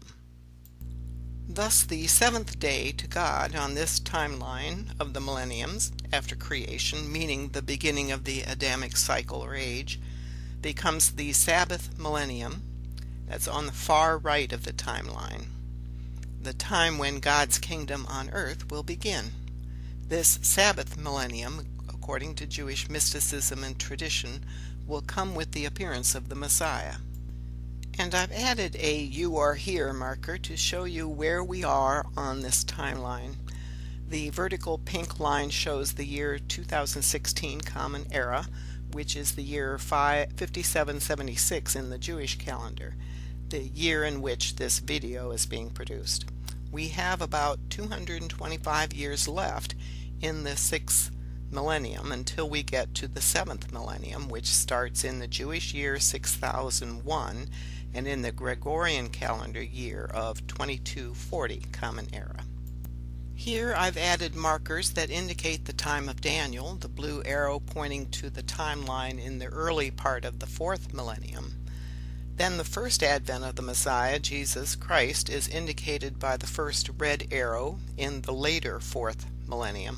Thus the 7th day to God on this timeline of the millenniums after creation, meaning the beginning of the Adamic cycle or age, becomes the Sabbath millennium. That's on the far right of the timeline, the time when God's kingdom on earth will begin. This Sabbath millennium, according to Jewish mysticism and tradition, will come with the appearance of the Messiah. And I've added a "You Are Here" marker to show you where we are on this timeline. The vertical pink line shows the year 2016 Common Era, which is the year 5776 in the Jewish calendar, the year in which this video is being produced. We have about 225 years left in the 6th millennium until we get to the 7th millennium, which starts in the Jewish year 6001 and in the Gregorian calendar year of 2240 Common Era. Here I've added markers that indicate the time of Daniel, the blue arrow pointing to the timeline in the early part of the 4th millennium. Then the first advent of the Messiah, Jesus Christ, is indicated by the first red arrow in the later 4th millennium.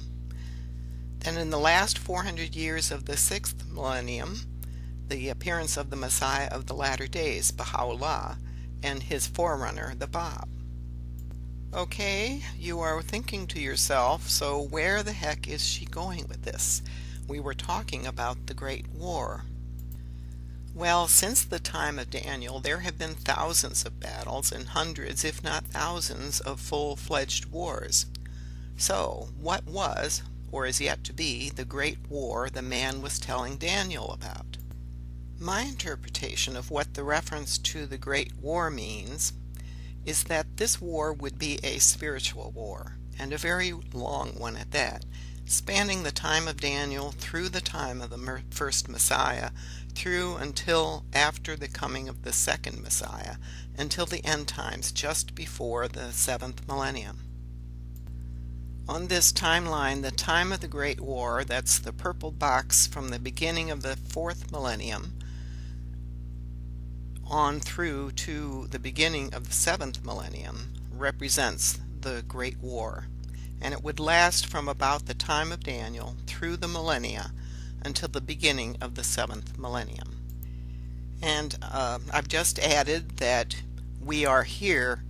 Then in the last 400 years of the 6th millennium, the appearance of the Messiah of the latter days, Baha'u'llah, and his forerunner, the Bab. Okay, you are thinking to yourself, so where the heck is she going with this? We were talking about the Great War. Well, since the time of Daniel, there have been thousands of battles and hundreds, if not thousands, of full-fledged wars. So, what was, or is yet to be, the Great War the man was telling Daniel about? My interpretation of what the reference to the Great War means is that this war would be a spiritual war, and a very long one at that, spanning the time of Daniel through the time of the first Messiah, through until after the coming of the second Messiah, until the end times just before the 7th millennium. On this timeline, the time of the Great War, that's the purple box from the beginning of the 4th millennium on through to the beginning of the 7th millennium, represents the Great War, and it would last from about the time of Daniel through the millennia until the beginning of the 7th millennium. And I've just added that we are here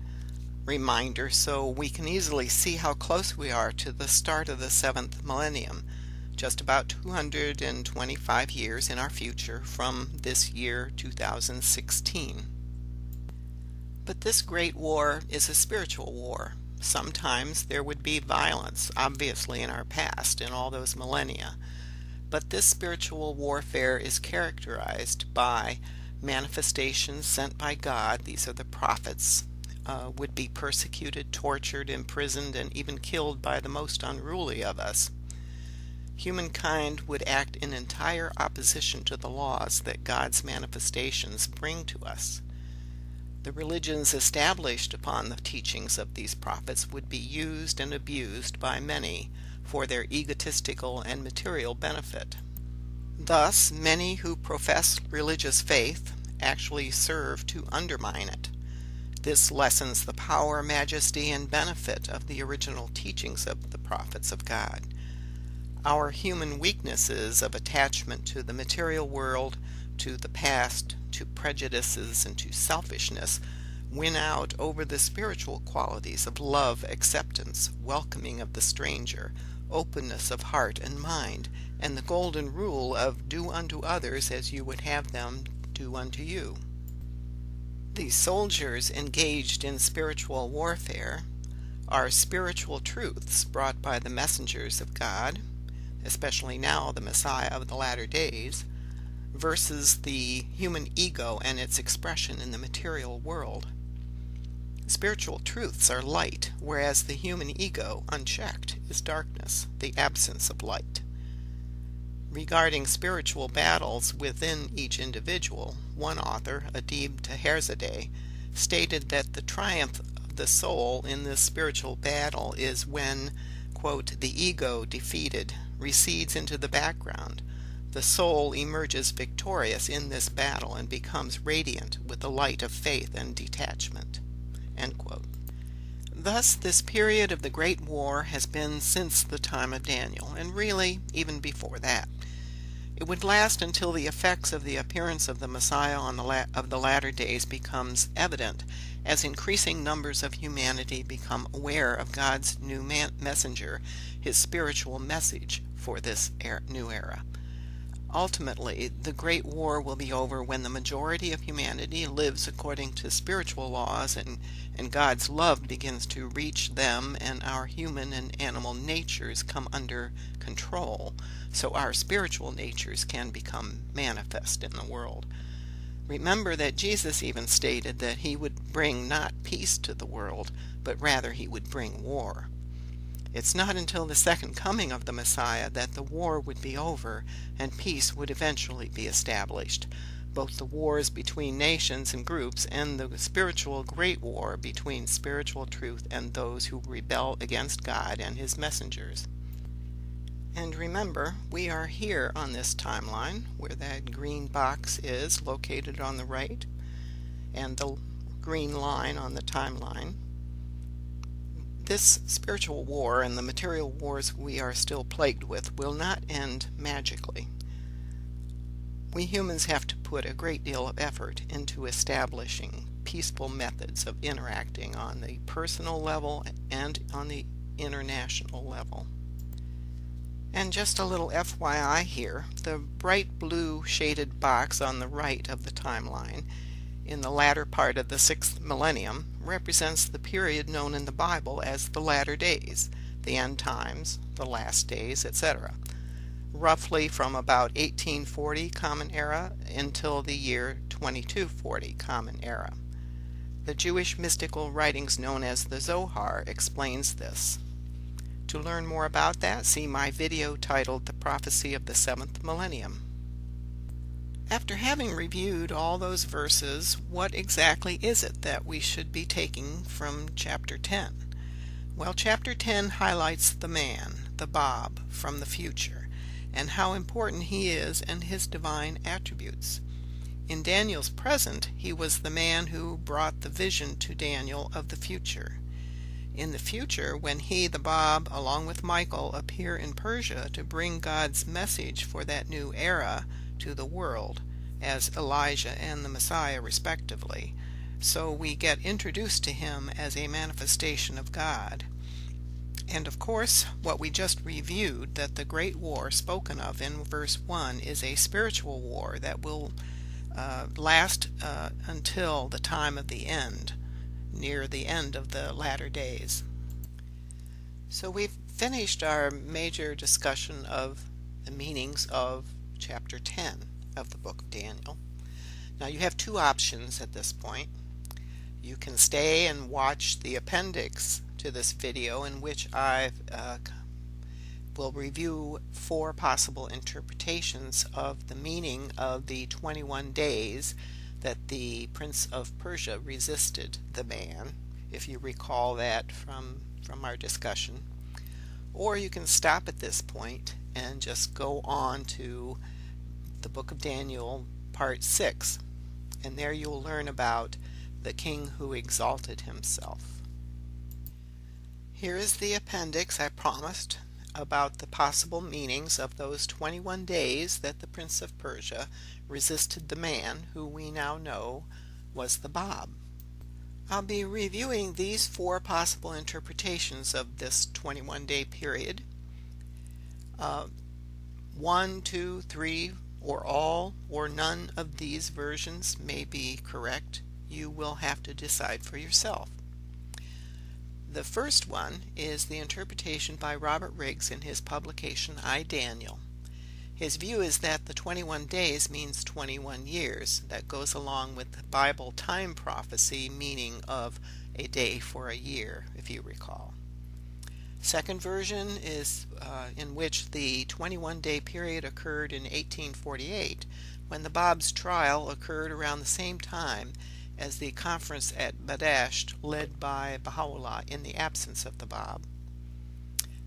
reminder so we can easily see how close we are to the start of the 7th millennium, just about 225 years in our future from this year 2016. But this Great War is a spiritual war. Sometimes there would be violence, obviously, in our past, in all those millennia. But this spiritual warfare is characterized by manifestations sent by God. These are the prophets, would be persecuted, tortured, imprisoned, and even killed by the most unruly of us. Humankind would act in entire opposition to the laws that God's manifestations bring to us. The religions established upon the teachings of these prophets would be used and abused by many for their egotistical and material benefit. Thus, many who profess religious faith actually serve to undermine it. This lessens the power, majesty, and benefit of the original teachings of the prophets of God. Our human weaknesses of attachment to the material world, to the past, to prejudices, and to selfishness win out over the spiritual qualities of love, acceptance, welcoming of the stranger, openness of heart and mind, and the golden rule of do unto others as you would have them do unto you. The soldiers engaged in spiritual warfare are spiritual truths brought by the messengers of God, especially now the Messiah of the latter days, versus the human ego and its expression in the material world. Spiritual truths are light, whereas the human ego, unchecked, is darkness, the absence of light. Regarding spiritual battles within each individual, one author, Adib Taherzadeh, stated that the triumph of the soul in this spiritual battle is when, quote, the ego, defeated, recedes into the background. The soul emerges victorious in this battle and becomes radiant with the light of faith and detachment. End quote. Thus, this period of the Great War has been since the time of Daniel, and really even before that. It would last until the effects of the appearance of the Messiah of the latter days becomes evident, as increasing numbers of humanity become aware of God's new messenger, his spiritual message for this new era. Ultimately, the Great War will be over when the majority of humanity lives according to spiritual laws and God's love begins to reach them and our human and animal natures come under control, so our spiritual natures can become manifest in the world. Remember that Jesus even stated that he would bring not peace to the world, but rather he would bring war. It's not until the second coming of the Messiah that the war would be over and peace would eventually be established. Both the wars between nations and groups and the spiritual great war between spiritual truth and those who rebel against God and his messengers. And remember, we are here on this timeline where that green box is located on the right and the green line on the timeline. This spiritual war and the material wars we are still plagued with will not end magically. We humans have to put a great deal of effort into establishing peaceful methods of interacting on the personal level and on the international level. And just a little FYI here, the bright blue shaded box on the right of the timeline in the latter part of the 6th millennium represents the period known in the Bible as the latter days, the end times, the last days, etc., roughly from about 1840 Common Era until the year 2240 Common Era. The Jewish mystical writings known as the Zohar explains this. To learn more about that, see my video titled The Prophecy of the 7th Millennium. After having reviewed all those verses, what exactly is it that we should be taking from chapter 10? Well, chapter 10 highlights the man, the Bab, from the future, and how important he is and his divine attributes. In Daniel's present, he was the man who brought the vision to Daniel of the future. In the future, when he, the Bab, along with Michael, appear in Persia to bring God's message for that new era to the world, as Elijah and the Messiah respectively, so we get introduced to him as a manifestation of God. And of course, what we just reviewed, that the great war spoken of in verse 1 is a spiritual war that will last until the time of the end, near the end of the latter days. So we've finished our major discussion of the meanings of chapter 10 of the book of Daniel. Now you have two options at this point. You can stay and watch the appendix to this video in which I will review 4 possible interpretations of the meaning of the 21 days that the Prince of Persia resisted the man, if you recall that from our discussion. Or you can stop at this point and just go on to the book of Daniel, part 6, and there you'll learn about the king who exalted himself. Here is the appendix I promised about the possible meanings of those 21 days that the Prince of Persia resisted the man who we now know was the Bab. I'll be reviewing these 4 possible interpretations of this 21-day period. 1, 2, 3, or all or none of these versions may be correct. You will have to decide for yourself. The first one is the interpretation by Robert Riggs in his publication I, Daniel. His view is that the 21 days means 21 years. That goes along with the Bible time prophecy meaning of a day for a year, if you recall. Second version is in which the 21-day period occurred in 1848, when the Bab's trial occurred around the same time as the conference at Badasht led by Baha'u'llah in the absence of the Bab.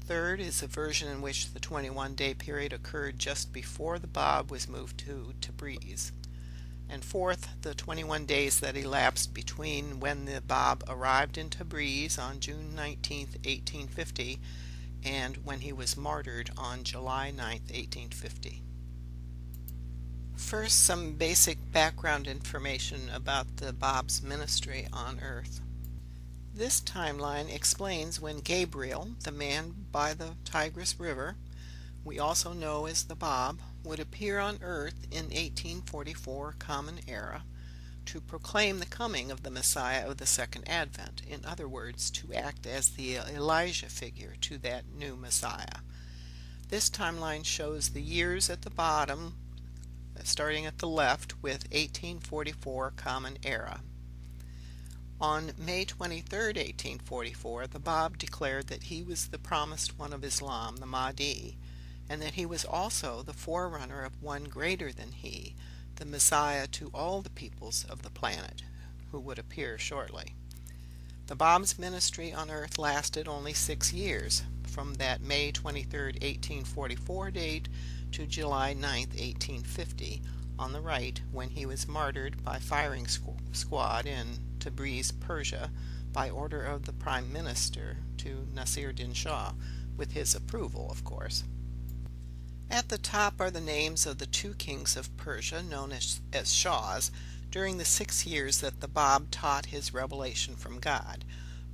Third is a version in which the 21-day period occurred just before the Bab was moved to Tabriz. And fourth, the 21 days that elapsed between when the Bab arrived in Tabriz on June 19, 1850, and when he was martyred on July 9, 1850. First, some basic background information about the Bab's ministry on earth. This timeline explains when Gabriel, the man by the Tigris River, we also know as the Bab, would appear on earth in 1844 Common Era to proclaim the coming of the Messiah of the Second Advent. In other words, to act as the Elijah figure to that new Messiah. This timeline shows the years at the bottom, starting at the left with 1844 Common Era. On May 23, 1844, the Bab declared that he was the promised one of Islam, the Mahdi, and that he was also the forerunner of one greater than he, the Messiah to all the peoples of the planet, who would appear shortly. The Bab's ministry on earth lasted only 6 years, from that May 23, 1844 date to July 9, 1850, on the right, when he was martyred by firing squad in Tabriz, Persia, by order of the Prime Minister to Nasir-Din Shah, with his approval, of course. At the top are the names of the 2 kings of Persia, known as Shahs, during the 6 years that the Bab taught his revelation from God.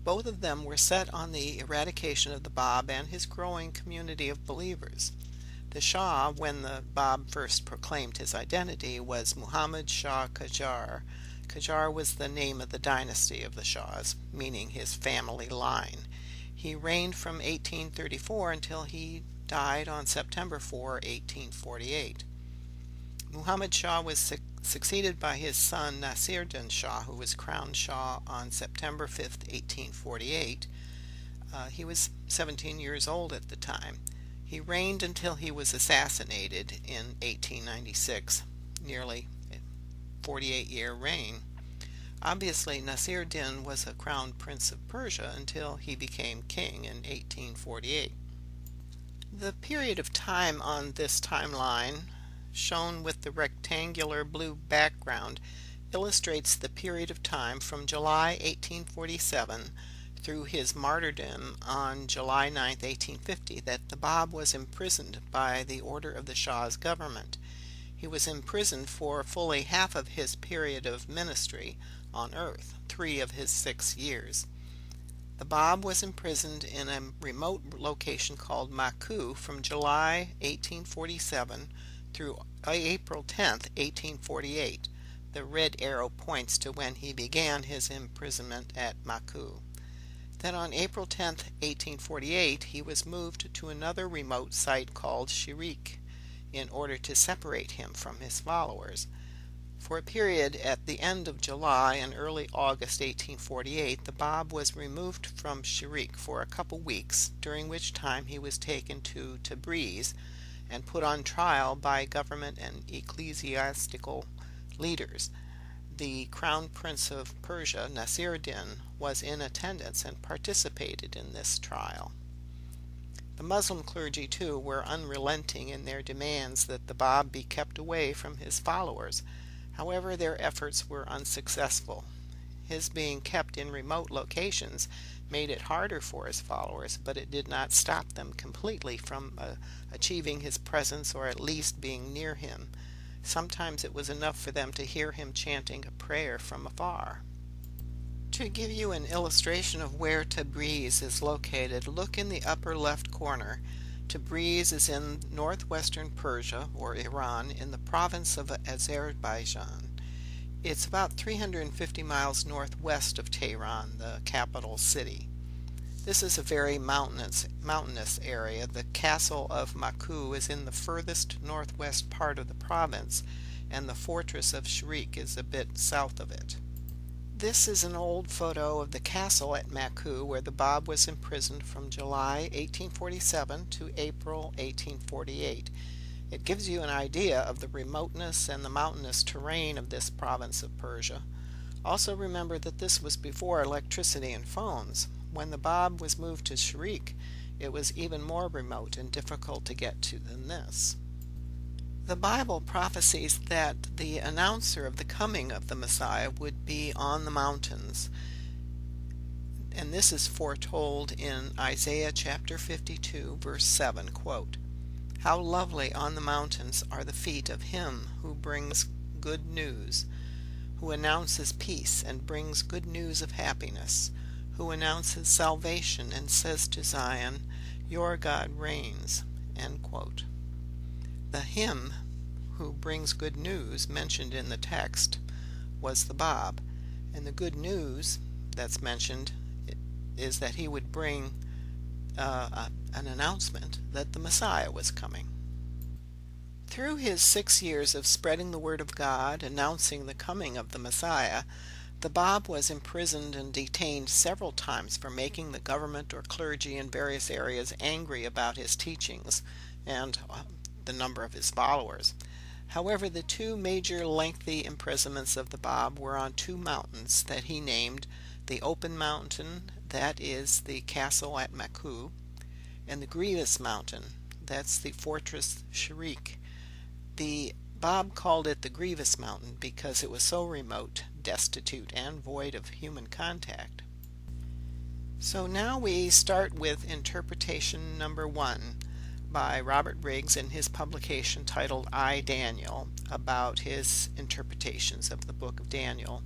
Both of them were set on the eradication of the Bab and his growing community of believers. The Shah, when the Bab first proclaimed his identity, was Muhammad Shah Qajar. Qajar was the name of the dynasty of the Shahs, meaning his family line. He reigned from 1834 until he died on September 4, 1848. Muhammad Shah was succeeded by his son Nasir-Din Shah, who was crowned Shah on September 5, 1848. He was 17 years old at the time. He reigned until he was assassinated in 1896, nearly a 48-year reign. Obviously, Nasir-Din was a crowned prince of Persia until he became king in 1848. The period of time on this timeline, shown with the rectangular blue background, illustrates the period of time from July 1847 through his martyrdom on July 9, 1850, that the Bab was imprisoned by the order of the Shah's government. He was imprisoned for fully half of his period of ministry on earth, 3 of his 6 years. The Bab was imprisoned in a remote location called Maku from July 1847 through April 10, 1848. The red arrow points to when he began his imprisonment at Maku. Then on April 10, 1848, he was moved to another remote site called Shirik in order to separate him from his followers. For a period at the end of July and early August 1848, the Bab was removed from Shirik for a couple weeks, during which time he was taken to Tabriz and put on trial by government and ecclesiastical leaders. The Crown Prince of Persia, Nasir-Din, was in attendance and participated in this trial. The Muslim clergy, too, were unrelenting in their demands that the Bab be kept away from his followers. However, their efforts were unsuccessful. His being kept in remote locations made it harder for his followers, but it did not stop them completely from achieving his presence or at least being near him. Sometimes it was enough for them to hear him chanting a prayer from afar. To give you an illustration of where Tabriz is located, look in the upper left corner. Tabriz is in northwestern Persia, or Iran, in the province of Azerbaijan. It's about 350 miles northwest of Tehran, the capital city. This is a very mountainous area. The castle of Maku is in the furthest northwest part of the province, and the fortress of Shirik is a bit south of it. This is an old photo of the castle at Maku, where the Bab was imprisoned from July 1847 to April 1848. It gives you an idea of the remoteness and the mountainous terrain of this province of Persia. Also remember that this was before electricity and phones. When the Bab was moved to Shirik, it was even more remote and difficult to get to than this. The Bible prophesies that the announcer of the coming of the Messiah would be on the mountains, and this is foretold in Isaiah chapter 52, verse 7, quote, "How lovely on the mountains are the feet of him who brings good news, who announces peace and brings good news of happiness, who announces salvation and says to Zion, Your God reigns." End quote. The him who brings good news mentioned in the text was the Bab, and the good news that's mentioned is that he would bring an announcement that the Messiah was coming. Through his 6 years of spreading the word of God, announcing the coming of the Messiah, the Bab was imprisoned and detained several times for making the government or clergy in various areas angry about his teachings and the number of his followers. However, the two major lengthy imprisonments of the Bab were on two mountains that he named the Open Mountain, that is the castle at Maku, and the Grievous Mountain, that's the fortress Sharik. The Bab called it the Grievous Mountain because it was so remote, destitute, and void of human contact. So now we start with interpretation number 1 by Robert Riggs in his publication titled I, Daniel, about his interpretations of the book of Daniel,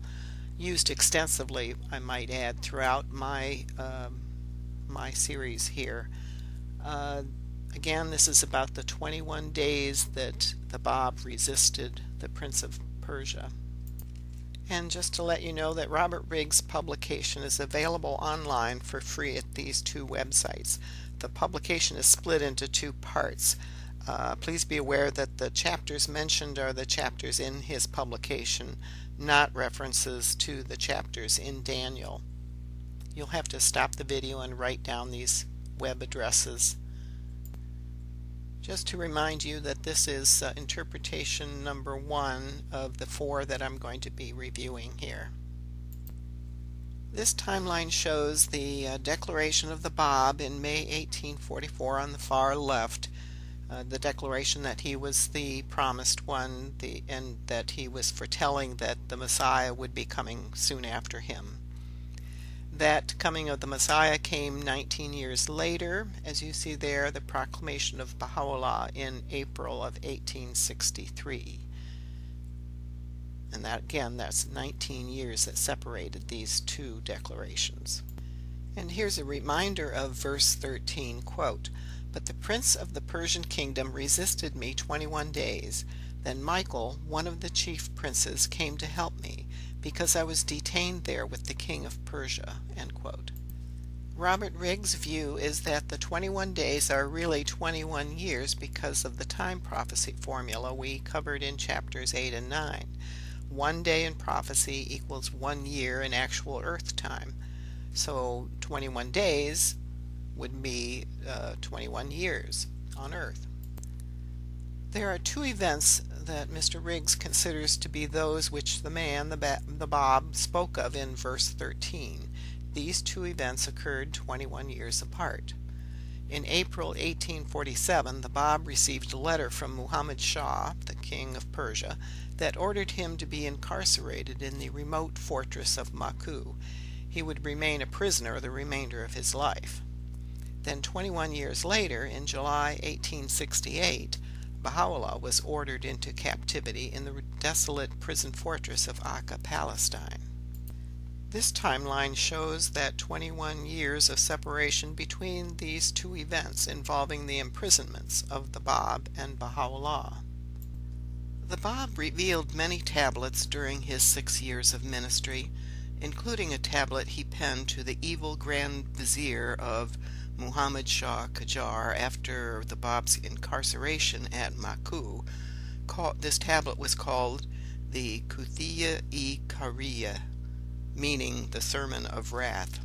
used extensively, I might add, throughout my series here. Again, this is about the 21 days that the Bab resisted the Prince of Persia. And just to let you know that Robert Riggs' publication is available online for free at these two websites. The publication is split into two parts. Please be aware that the chapters mentioned are the chapters in his publication, not references to the chapters in Daniel. You'll have to stop the video and write down these web addresses. Just to remind you that this is interpretation number 1 of the 4 that I'm going to be reviewing here. This timeline shows the declaration of the Bab in May 1844 on the far left, the declaration that he was the promised one, and that he was foretelling that the Messiah would be coming soon after him. That coming of the Messiah came 19 years later, as you see there, the proclamation of Baha'u'llah in April of 1863. And that, again, that's 19 years that separated these two declarations. And here's a reminder of verse 13, quote, "But the prince of the Persian kingdom resisted me 21 days. Then Michael, one of the chief princes, came to help me, because I was detained there with the king of Persia." End quote. Robert Riggs' view is that the 21 days are really 21 years because of the time prophecy formula we covered in chapters 8 and 9. 1 day in prophecy equals 1 year in actual earth time. So 21 days would be 21 years on earth. There are two events that Mr. Riggs considers to be those which the Bab, spoke of in verse 13. These two events occurred 21 years apart. In April 1847, the Bab received a letter from Muhammad Shah, the king of Persia, that ordered him to be incarcerated in the remote fortress of Maku. He would remain a prisoner the remainder of his life. Then 21 years later, in July 1868, Baha'u'llah was ordered into captivity in the desolate prison fortress of Akka, Palestine. This timeline shows that 21 years of separation between these two events involving the imprisonments of the Bab and Baha'u'llah. The Bab revealed many tablets during his 6 years of ministry, including a tablet he penned to the evil Grand Vizier of Muhammad Shah Qajar after the Bab's incarceration at Maku. This tablet was called the Kuthiya-i-Kariya, meaning the Sermon of Wrath.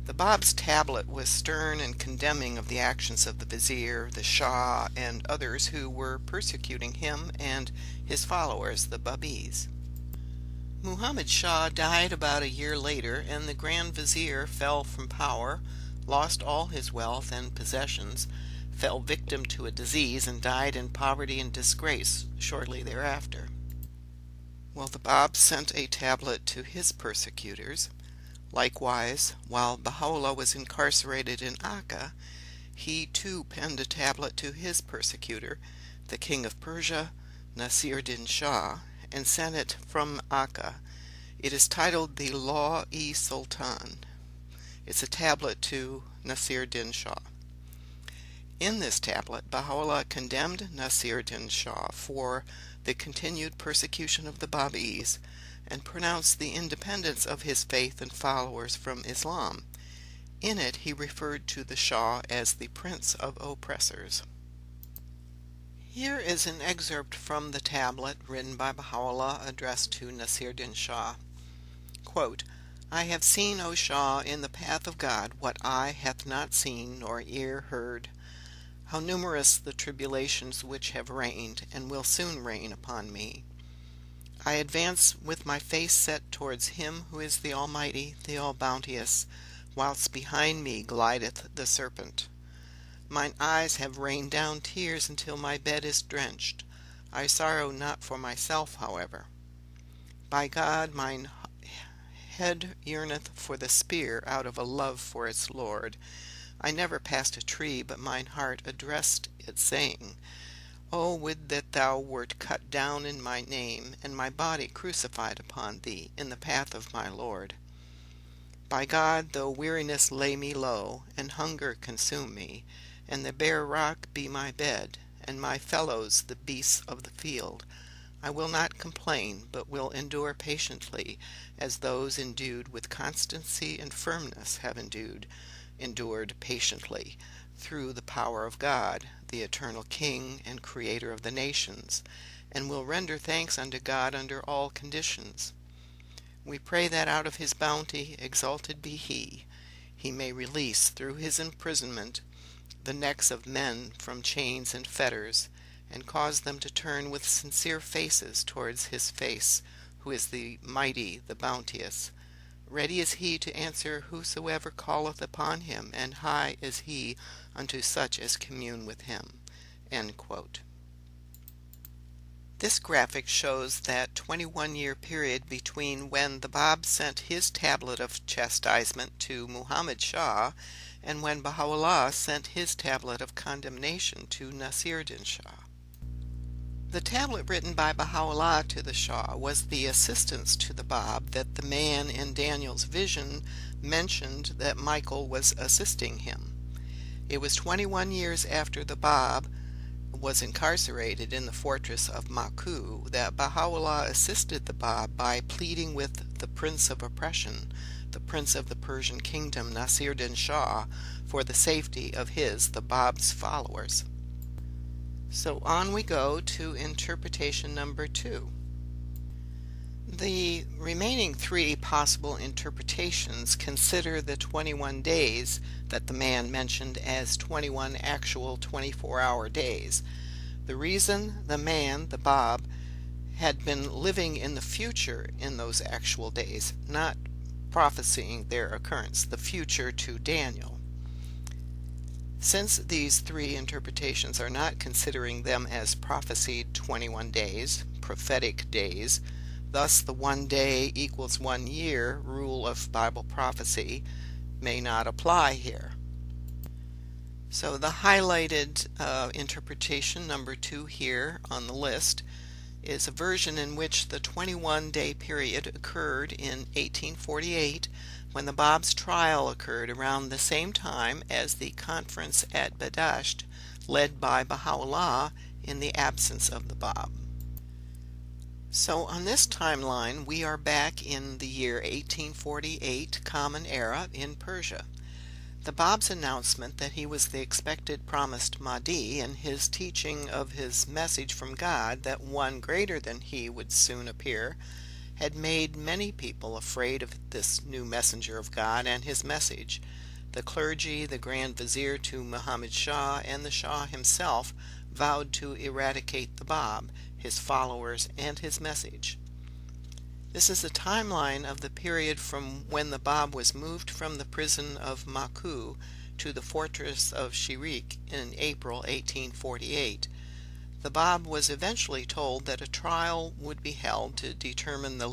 The Bab's tablet was stern and condemning of the actions of the Vizier, the Shah, and others who were persecuting him and his followers, the Babis. Muhammad Shah died about a year later, and the Grand Vizier fell from power, lost all his wealth and possessions, fell victim to a disease, and died in poverty and disgrace shortly thereafter. Well, the Bab sent a tablet to his persecutors. Likewise, while Baha'u'llah was incarcerated in Akka, he too penned a tablet to his persecutor, the king of Persia, Nasir-din Shah, and sent it from Akka. It is titled the Law-i-Sultan. It's a tablet to Nasir-din Shah. In this tablet, Baha'u'llah condemned Nasiruddin Shah for the continued persecution of the Babis and pronounced the independence of his faith and followers from Islam. In it, he referred to the Shah as the Prince of Oppressors. Here is an excerpt from the tablet written by Baha'u'llah addressed to Nasiruddin Shah. Quote, I have seen, O Shah, in the path of God what eye hath not seen nor ear heard. How numerous the tribulations which have reigned and will soon reign upon me. I advance with my face set towards him who is the Almighty, the All-Bounteous, whilst behind me glideth the serpent. Mine eyes have rained down tears until my bed is drenched. I sorrow not for myself, however. By God, mine head yearneth for the spear out of a love for its Lord. I never passed a tree, but mine heart addressed it, saying, O would that thou wert cut down in my name, and my body crucified upon thee in the path of my Lord. By God, though weariness lay me low, and hunger consume me, and the bare rock be my bed, and my fellows the beasts of the field, I will not complain, but will endure patiently, as those endued with constancy and firmness have endured patiently, through the power of God, the eternal King and Creator of the nations, and will render thanks unto God under all conditions. We pray that out of his bounty, exalted be he may release through his imprisonment the necks of men from chains and fetters, and cause them to turn with sincere faces towards his face, who is the mighty, the bounteous. Ready is he to answer whosoever calleth upon him, and high is he unto such as commune with him. End quote. This graphic shows that 21-year period between when the Bab sent his tablet of chastisement to Muhammad Shah and when Baha'u'llah sent his tablet of condemnation to Nasiruddin Shah. The tablet written by Baha'u'llah to the Shah was the assistance to the Bab that the man in Daniel's vision mentioned that Michael was assisting him. It was 21 years after the Bab was incarcerated in the fortress of Maku that Baha'u'llah assisted the Bab by pleading with the Prince of Oppression, the Prince of the Persian Kingdom, Nasiruddin Shah, for the safety of the Bab's followers. So on we go to interpretation number 2. The remaining 3 possible interpretations consider the 21 days that the man mentioned as 21 actual 24-hour days. The reason the man, the Bab, had been living in the future in those actual days, not prophesying their occurrence, the future to Daniel. Since these 3 interpretations are not considering them as prophesied 21 days, prophetic days, thus the 1 day equals 1 year rule of Bible prophecy may not apply here. So the highlighted interpretation number 2 here on the list is a version in which the 21-day period occurred in 1848 when the Bab's trial occurred around the same time as the conference at Badasht led by Baha'u'llah in the absence of the Bab. So on this timeline we are back in the year 1848 Common Era in Persia. The Bab's announcement that he was the expected promised Mahdi and his teaching of his message from God that one greater than he would soon appear had made many people afraid of this new messenger of God and his message. The clergy, the Grand Vizier to Muhammad Shah, and the Shah himself vowed to eradicate the Bab, his followers, and his message. This is the timeline of the period from when the Bab was moved from the prison of Maku to the fortress of Shirik in April 1848. The Bab was eventually told that a trial would be held to determine the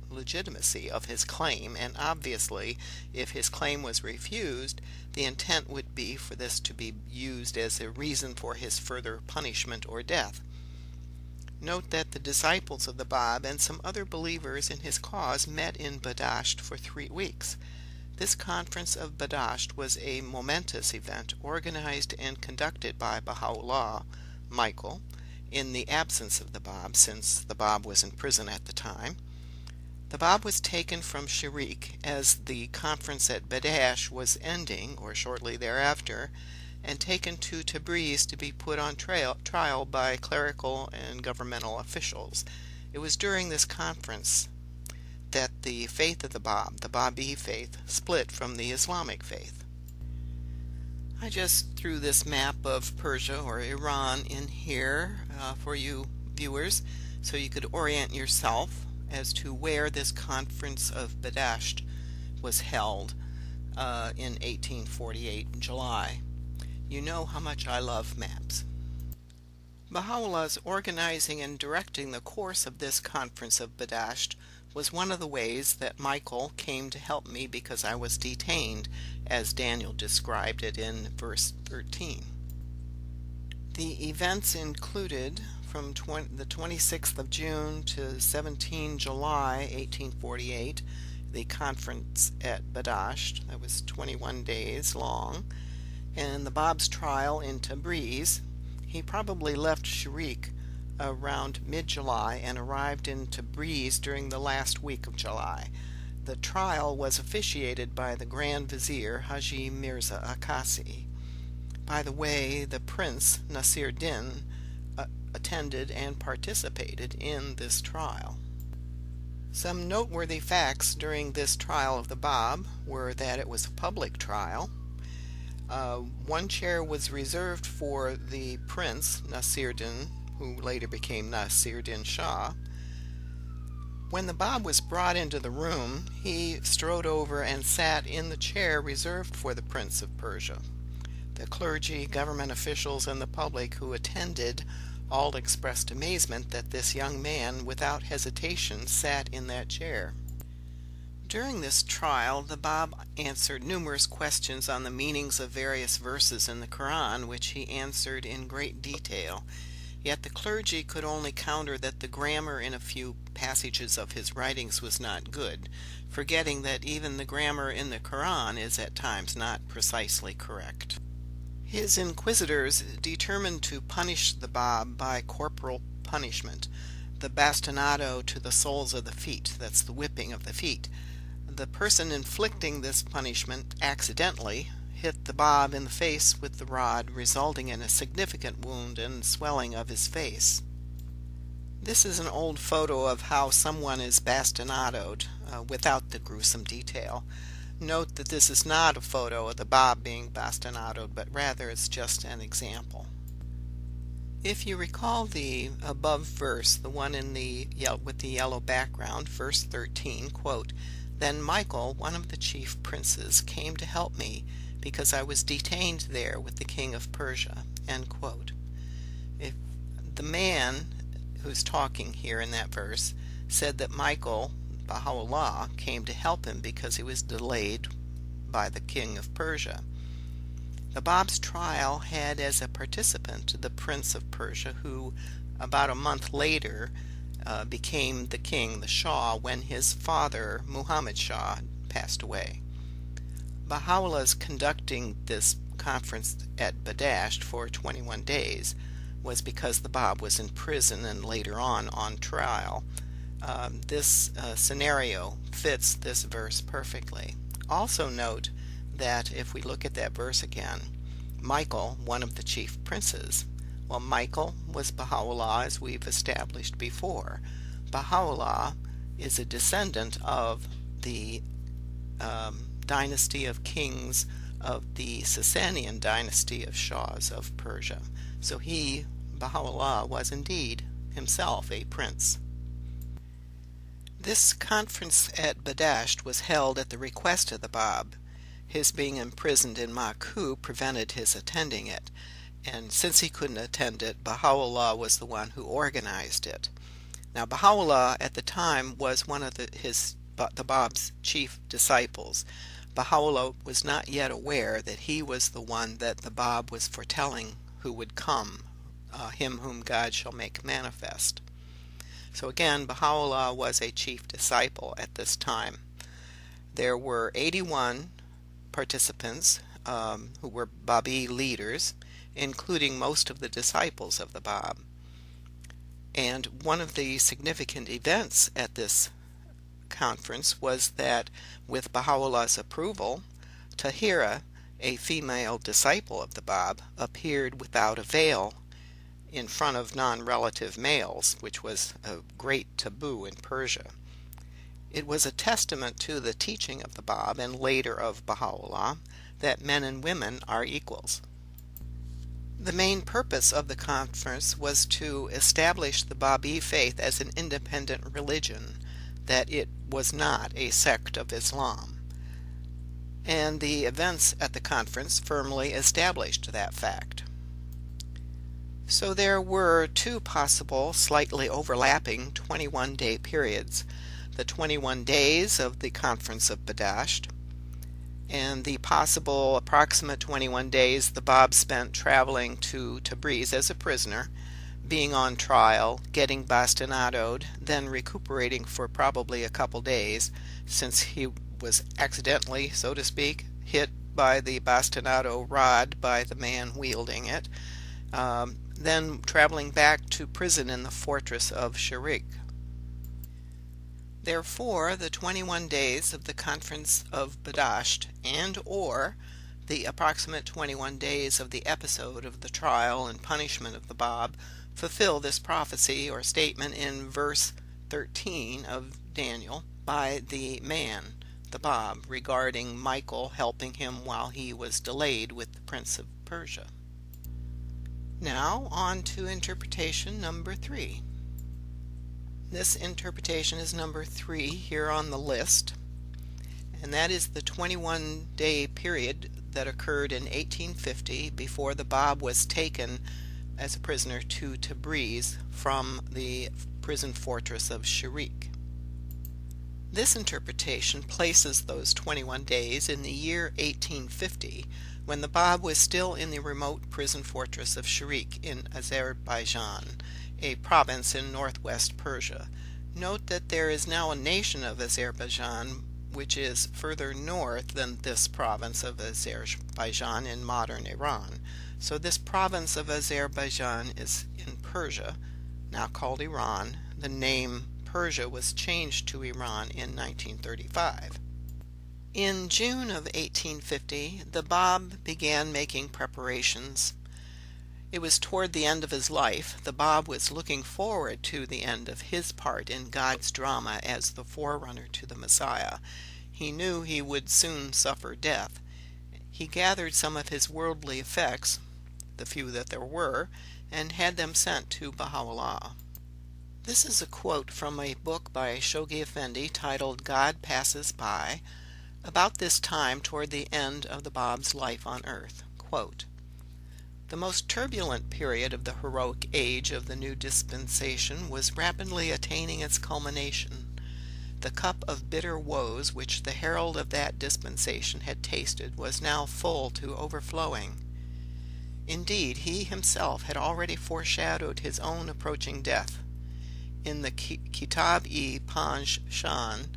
legitimacy of his claim, and obviously, if his claim was refused, the intent would be for this to be used as a reason for his further punishment or death. Note that the disciples of the Bab and some other believers in his cause met in Badasht for 3 weeks. This Conference of Badasht was a momentous event organized and conducted by Baha'u'llah, Michael, in the absence of the Bab, since the Bab was in prison at the time. The Bab was taken from Sharik as the conference at Badasht was ending, or shortly thereafter, and taken to Tabriz to be put on trial by clerical and governmental officials. It was during this conference that the faith of the Baha'i faith, split from the Islamic faith. I just threw this map of Persia or Iran in here for you viewers so you could orient yourself as to where this Conference of Badasht was held in 1848 in July. You know how much I love maps. Baha'u'llah's organizing and directing the course of this Conference of Badasht was one of the ways that Michael came to help me because I was detained, as Daniel described it in verse 13. The events included from the 26th of June to 17 July 1848, the conference at Badasht, that was 21 days long, and the Bab's trial in Tabriz. He probably left Sharik around mid-July and arrived in Tabriz during the last week of July. The trial was officiated by the Grand Vizier Haji Mirza Akasi. By the way, the Prince Nasir Din attended and participated in this trial. Some noteworthy facts during this trial of the Bab were that it was a public trial. One chair was reserved for the Prince Nasir Din, who later became Nasir Din Shah. When the Bab was brought into the room, he strode over and sat in the chair reserved for the Prince of Persia. The clergy, government officials, and the public who attended all expressed amazement that this young man, without hesitation, sat in that chair. During this trial, the Bab answered numerous questions on the meanings of various verses in the Quran, which he answered in great detail. Yet the clergy could only counter that the grammar in a few passages of his writings was not good, forgetting that even the grammar in the Quran is at times not precisely correct. His inquisitors determined to punish the Bab by corporal punishment, the bastonado to the soles of the feet, that's the whipping of the feet. The person inflicting this punishment accidentally hit the Bab in the face with the rod, resulting in a significant wound and swelling of his face. This is an old photo of how someone is bastonadoed without the gruesome detail. Note that this is not a photo of the Bab being bastonadoed, but rather it's just an example. If you recall the above verse, the one in with the yellow background, verse 13, quote, "Then Michael, one of the chief princes, came to help me, because I was detained there with the king of Persia," end quote. If the man who's talking here in that verse said that Michael, Baha'u'llah, came to help him because he was delayed by the king of Persia. The Bab's trial had as a participant the Prince of Persia, who about a month later became the king, the Shah, when his father, Muhammad Shah, passed away. Baha'u'llah's conducting this conference at Badasht for 21 days was because the Bab was in prison and later on trial. This scenario fits this verse perfectly. Also note that if we look at that verse again, Michael, one of the chief princes, well, Michael was Baha'u'llah, as we've established before. Baha'u'llah is a descendant of the dynasty of kings of the Sasanian dynasty of Shahs of Persia. So he, Baha'u'llah, was indeed himself a prince. This conference at Badasht was held at the request of the Bab. His being imprisoned in Maku prevented his attending it, and since he couldn't attend it, Baha'u'llah was the one who organized it. Now, Baha'u'llah at the time was one of the Bab's chief disciples. Baha'u'llah was not yet aware that he was the one that the Bab was foretelling who would come, him whom God shall make manifest. So again, Baha'u'llah was a chief disciple at this time. There were 81 participants who were Baha'i leaders, including most of the disciples of the Bab. And one of the significant events at this conference was that, with Baha'u'llah's approval, Tahira, a female disciple of the Bab, appeared without a veil in front of non-relative males, which was a great taboo in Persia. It was a testament to the teaching of the Bab and later of Baha'u'llah that men and women are equals. The main purpose of the conference was to establish the Baha'i faith as an independent religion, that it was not a sect of Islam. And the events at the conference firmly established that fact. So there were two possible, slightly overlapping 21-day periods: the 21 days of the Conference of Badasht, and the possible approximate 21 days the Bab spent traveling to Tabriz as a prisoner, being on trial, getting bastinadoed, then recuperating for probably a couple days, since he was accidentally, so to speak, hit by the bastinado rod by the man wielding it, then traveling back to prison in the fortress of Sharik. Therefore, the 21 days of the Conference of Badasht and/or the approximate 21 days of the episode of the trial and punishment of the Bab fulfill this prophecy or statement in verse 13 of Daniel by the man, the Bab, regarding Michael helping him while he was delayed with the Prince of Persia. Now on to interpretation number 3. This interpretation is number 3 here on the list, and that is the 21-day period that occurred in 1850 before the Bab was taken as a prisoner to Tabriz from the prison fortress of Sharik. This interpretation places those 21 days in the year 1850, when the Bab was still in the remote prison fortress of Sharik in Azerbaijan, a province in northwest Persia. Note that there is now a nation of Azerbaijan which is further north than this province of Azerbaijan in modern Iran. So this province of Azerbaijan is in Persia, now called Iran. The name Persia was changed to Iran in 1935. In June of 1850, the Bab began making preparations. It was toward the end of his life. The Bab was looking forward to the end of his part in God's drama as the forerunner to the Messiah. He knew he would soon suffer death. He gathered some of his worldly effects, the few that there were, and had them sent to Baha'u'llah. This is a quote from a book by Shoghi Effendi titled God Passes By, about this time toward the end of the Bab's life on earth. Quote, "The most turbulent period of the heroic age of the new dispensation was rapidly attaining its culmination. The cup of bitter woes which the herald of that dispensation had tasted was now full to overflowing. Indeed, he himself had already foreshadowed his own approaching death. In the Kitab-i-Panj Shan,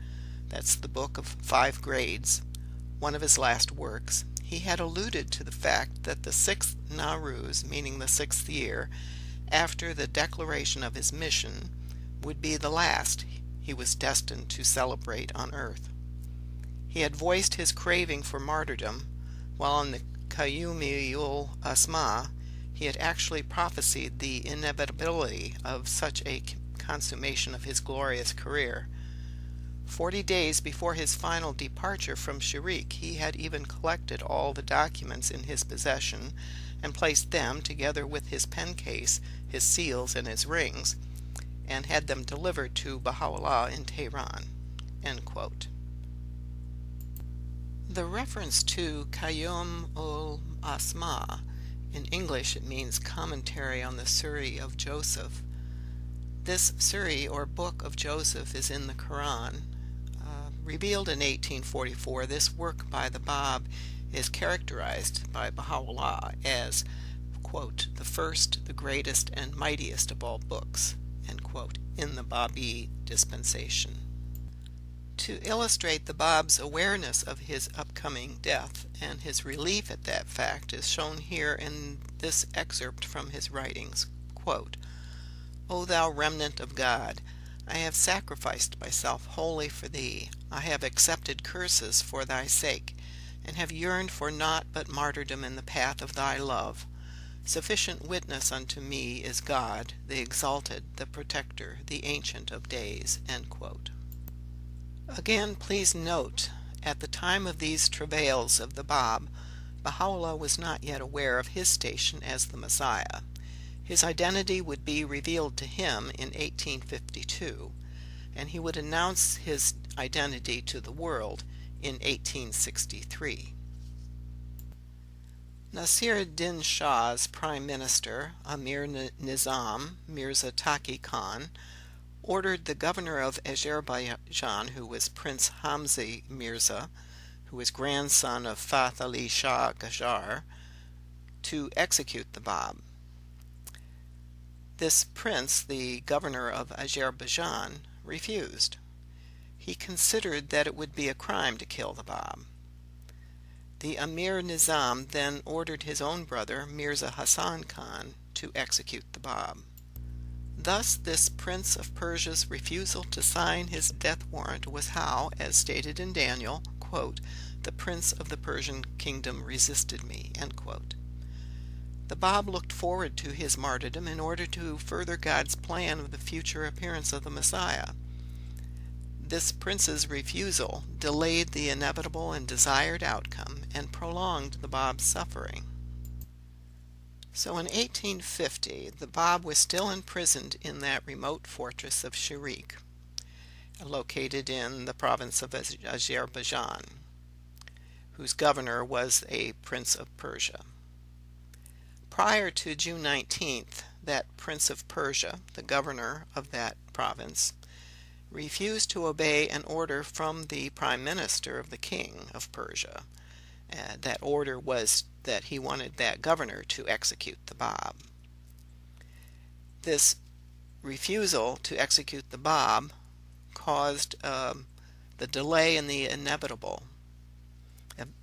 that's the book of 5 grades, one of his last works, he had alluded to the fact that the 6th Nowruz, meaning the 6th year, after the declaration of his mission, would be the last he was destined to celebrate on earth. He had voiced his craving for martyrdom, while in the Qayyumul Asma he had actually prophesied the inevitability of such a consummation of his glorious career. 40 days before his final departure from Sharik, he had even collected all the documents in his possession and placed them, together with his pen case, his seals, and his rings, and had them delivered to Baha'u'llah in Tehran." End quote. The reference to Qayyum Asma, in English it means commentary on the Suri of Joseph. This Suri or book of Joseph is in the Quran. Revealed in 1844, this work by the Bab is characterized by Baha'u'llah as, quote, "the first, the greatest, and mightiest of all books," end quote, in the Baha'i dispensation. To illustrate the Bab's awareness of his upcoming death and his relief at that fact is shown here in this excerpt from his writings. Quote, "O thou remnant of God, I have sacrificed myself wholly for thee. I have accepted curses for thy sake, and have yearned for naught but martyrdom in the path of thy love. Sufficient witness unto me is God, the exalted, the protector, the ancient of days." End quote. Again, please note, at the time of these travails of the Bab, Baha'u'llah was not yet aware of his station as the Messiah. His identity would be revealed to him in 1852, and he would announce his identity to the world in 1863. Nasir-ud-Din Shah's prime minister, Amir Nizam Mirza Taqi Khan, ordered the governor of Azerbaijan, who was Prince Hamza Mirza, who was grandson of Fath Ali Shah Qajar, to execute the Bab. This prince, the governor of Azerbaijan, refused. He considered that it would be a crime to kill the Bab. The Amir Nizam then ordered his own brother, Mirza Hassan Khan, to execute the Bab. Thus, this Prince of Persia's refusal to sign his death warrant was how, as stated in Daniel, quote, "the Prince of the Persian kingdom resisted me." End quote. The Bab looked forward to his martyrdom in order to further God's plan of the future appearance of the Messiah. This prince's refusal delayed the inevitable and desired outcome and prolonged the Bab's suffering. So in 1850, the Bab was still imprisoned in that remote fortress of Shirik, located in the province of Azerbaijan, whose governor was a Prince of Persia. Prior to June 19th, that Prince of Persia, the governor of that province, refused to obey an order from the Prime Minister of the King of Persia. That order was that he wanted that governor to execute the Bab. This refusal to execute the Bab caused the delay in the inevitable.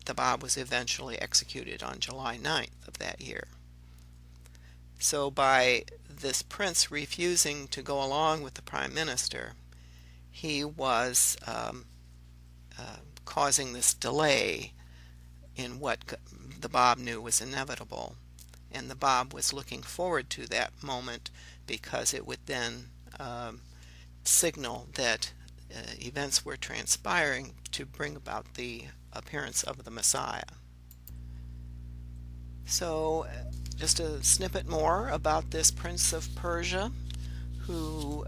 The Bab was eventually executed on July 9th of that year. So by this prince refusing to go along with the Prime Minister, he was causing this delay in what the Bab knew was inevitable. And the Bab was looking forward to that moment because it would then signal that events were transpiring to bring about the appearance of the Messiah. So just a snippet more about this Prince of Persia who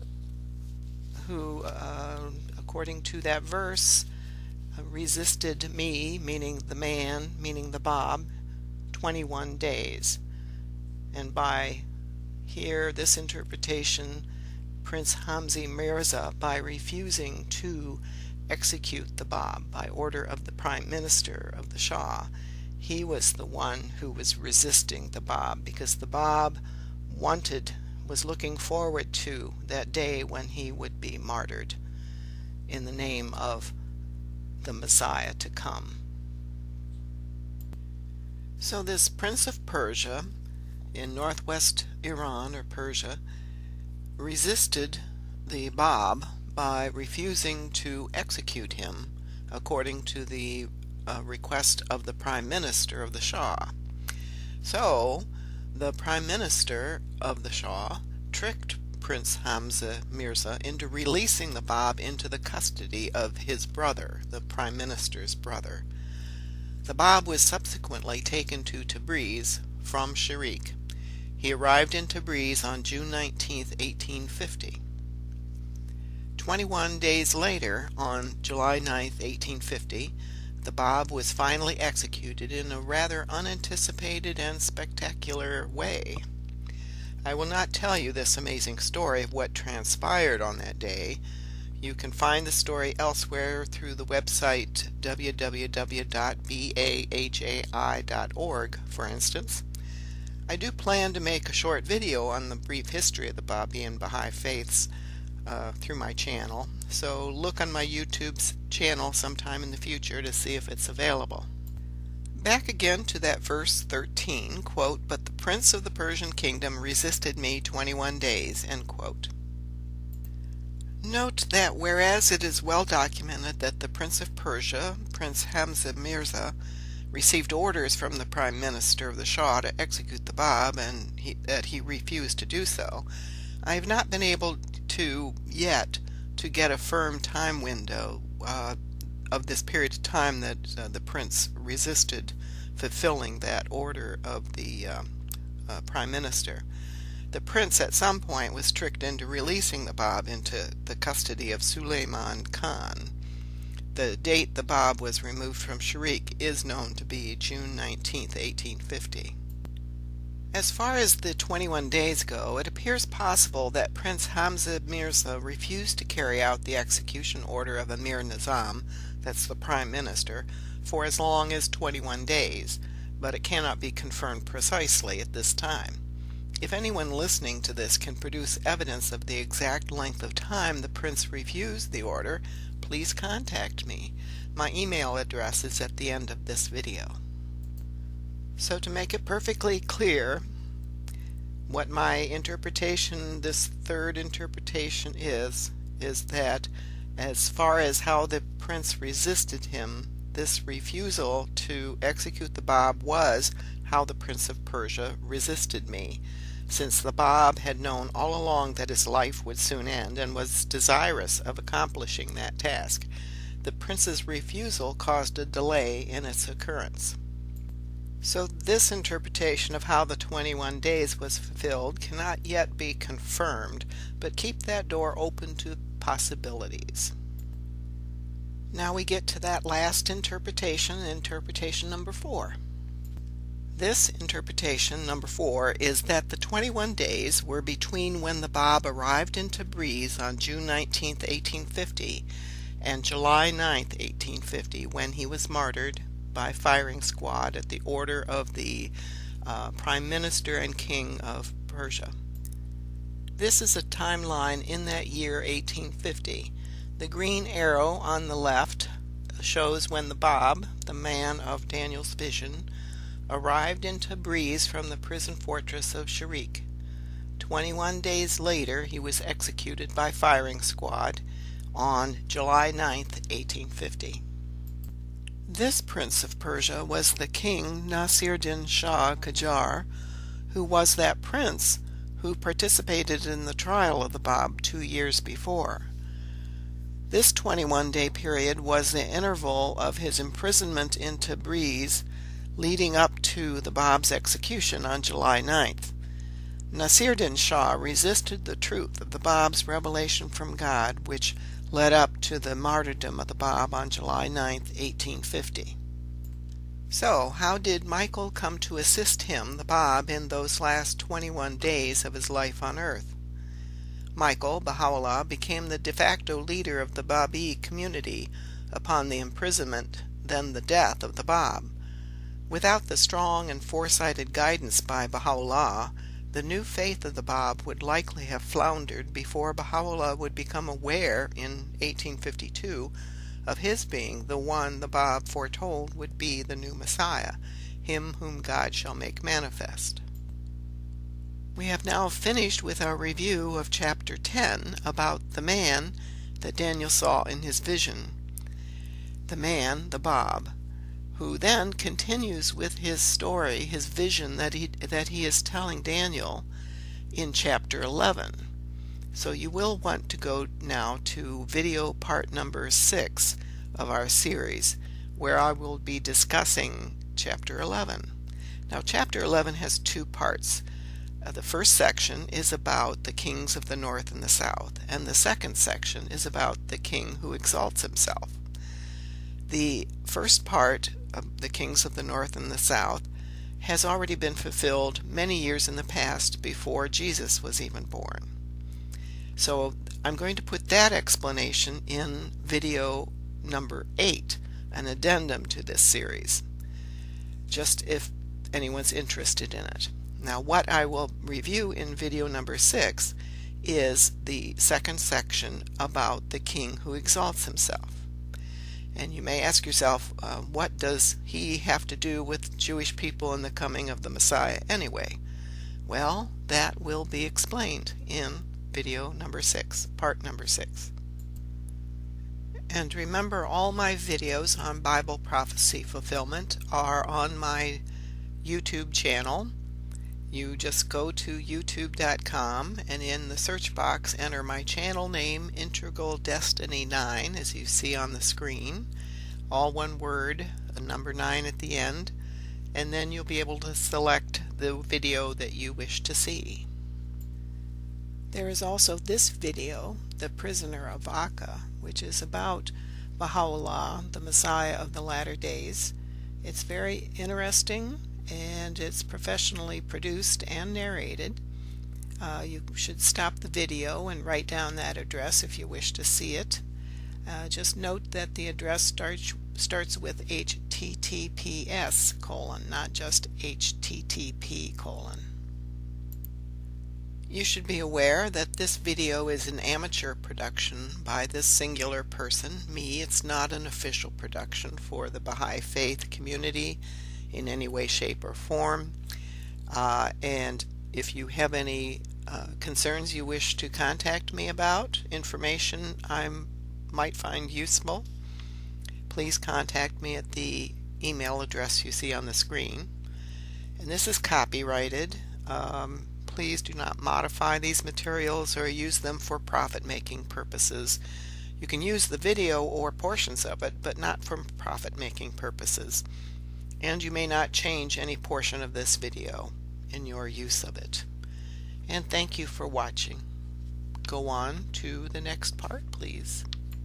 according to that verse, resisted me, meaning the man, meaning the Bab, 21 days. And by here, this interpretation, Prince Hamza Mirza, by refusing to execute the Bab by order of the Prime Minister of the Shah, he was the one who was resisting the Bab, because the Bab was looking forward to that day when he would be martyred in the name of the Messiah to come. So this Prince of Persia in northwest Iran or Persia resisted the Bab by refusing to execute him according to the request of the Prime Minister of the Shah. So the Prime Minister of the Shah tricked Prince Hamza Mirza into releasing the Bab into the custody of his brother, the Prime Minister's brother. The Bab was subsequently taken to Tabriz from Shirik. He arrived in Tabriz on June 19, 1850. 21 days later, on July 9, 1850, the Bab was finally executed in a rather unanticipated and spectacular way. I will not tell you this amazing story of what transpired on that day. You can find the story elsewhere through the website www.bahai.org, for instance. I do plan to make a short video on the brief history of the Baha'i and Baha'i faiths through my channel, so look on my YouTube's channel sometime in the future to see if it's available. Back again to that verse 13, quote, "But the prince of the Persian kingdom resisted me 21 days," end quote. Note that whereas it is well documented that the Prince of Persia, Prince Hamza Mirza, received orders from the Prime Minister of the Shah to execute the Bab and that he refused to do so, I have not been able to yet to get a firm time window of this period of time that the Prince resisted fulfilling that order of the Prime Minister. The Prince at some point was tricked into releasing the Bab into the custody of Suleiman Khan. The date the Bab was removed from Sharik is known to be June 19, 1850. As far as the 21 days go, it appears possible that Prince Hamza Mirza refused to carry out the execution order of Amir Nizam, that's the Prime Minister, for as long as 21 days, but it cannot be confirmed precisely at this time. If anyone listening to this can produce evidence of the exact length of time the Prince refused the order, please contact me. My email address is at the end of this video. So to make it perfectly clear what my interpretation, this third interpretation is that as far as how the Prince resisted him, this refusal to execute the Bab was how the Prince of Persia resisted me, since the Bab had known all along that his life would soon end and was desirous of accomplishing that task. The Prince's refusal caused a delay in its occurrence. So this interpretation of how the 21 days was fulfilled cannot yet be confirmed, but keep that door open to possibilities. Now we get to that last interpretation, interpretation number 4. This interpretation, number 4, is that the 21 days were between when the Bab arrived in Tabriz on June 19, 1850, and July 9, 1850, when he was martyred by firing squad at the order of the Prime Minister and King of Persia. This is a timeline in that year 1850. The green arrow on the left shows when the Bab, the man of Daniel's vision, arrived in Tabriz from the prison fortress of Sharik. 21 days later he was executed by firing squad on July 9, 1850. This Prince of Persia was the King Nasir-Din Shah Qajar, who was that prince who participated in the trial of the Bab 2 years before. This 21-day period was the interval of his imprisonment in Tabriz leading up to the Bab's execution on July 9th. Nasir-Din Shah resisted the truth of the Bab's revelation from God, which led up to the martyrdom of the Bab on July 9th, 1850. So, how did Michael come to assist him, the Bab, in those last 21 days of his life on earth? Michael, Baha'u'llah, became the de facto leader of the Baha'i community upon the imprisonment, then the death of the Bab. Without the strong and foresighted guidance by Baha'u'llah, the new faith of the Bab would likely have floundered before Baha'u'llah would become aware in 1852 of his being the one the Bab foretold would be the new Messiah, him whom God shall make manifest. We have now finished with our review of chapter 10 about the man that Daniel saw in his vision. The man, the Bab, who then continues with his story, his vision that he is telling Daniel in chapter 11. So you will want to go now to video part number 6 of our series, where I will be discussing chapter 11. Now chapter 11 has 2 parts. The first section is about the kings of the north and the south, and the second section is about the king who exalts himself. The first part of the kings of the north and the south has already been fulfilled many years in the past before Jesus was even born. So I'm going to put that explanation in video number 8, an addendum to this series, just if anyone's interested in it. Now what I will review in video number 6 is the second section about the king who exalts himself. And you may ask yourself, what does he have to do with Jewish people and the coming of the Messiah anyway? Well, that will be explained in video number 6, part number 6. And remember, all my videos on Bible prophecy fulfillment are on my YouTube channel. You just go to youtube.com and in the search box enter my channel name, Integral Destiny 9, as you see on the screen. All one word, a number 9 at the end, and then you'll be able to select the video that you wish to see. There is also this video, The Prisoner of Akka, which is about Baha'u'llah, the Messiah of the latter days. It's very interesting and it's professionally produced and narrated. You should stop the video and write down that address if you wish to see it. Just note that the address starts with HTTPS : not just HTTP : You should be aware that this video is an amateur production by this singular person, me. It's not an official production for the Baha'i faith community in any way, shape, or form. And if you have any concerns you wish to contact me about, information I might find useful, please contact me at the email address you see on the screen. And this is copyrighted. Please do not modify these materials or use them for profit-making purposes. You can use the video or portions of it, but not for profit-making purposes. And you may not change any portion of this video in your use of it. And thank you for watching. Go on to the next part, please.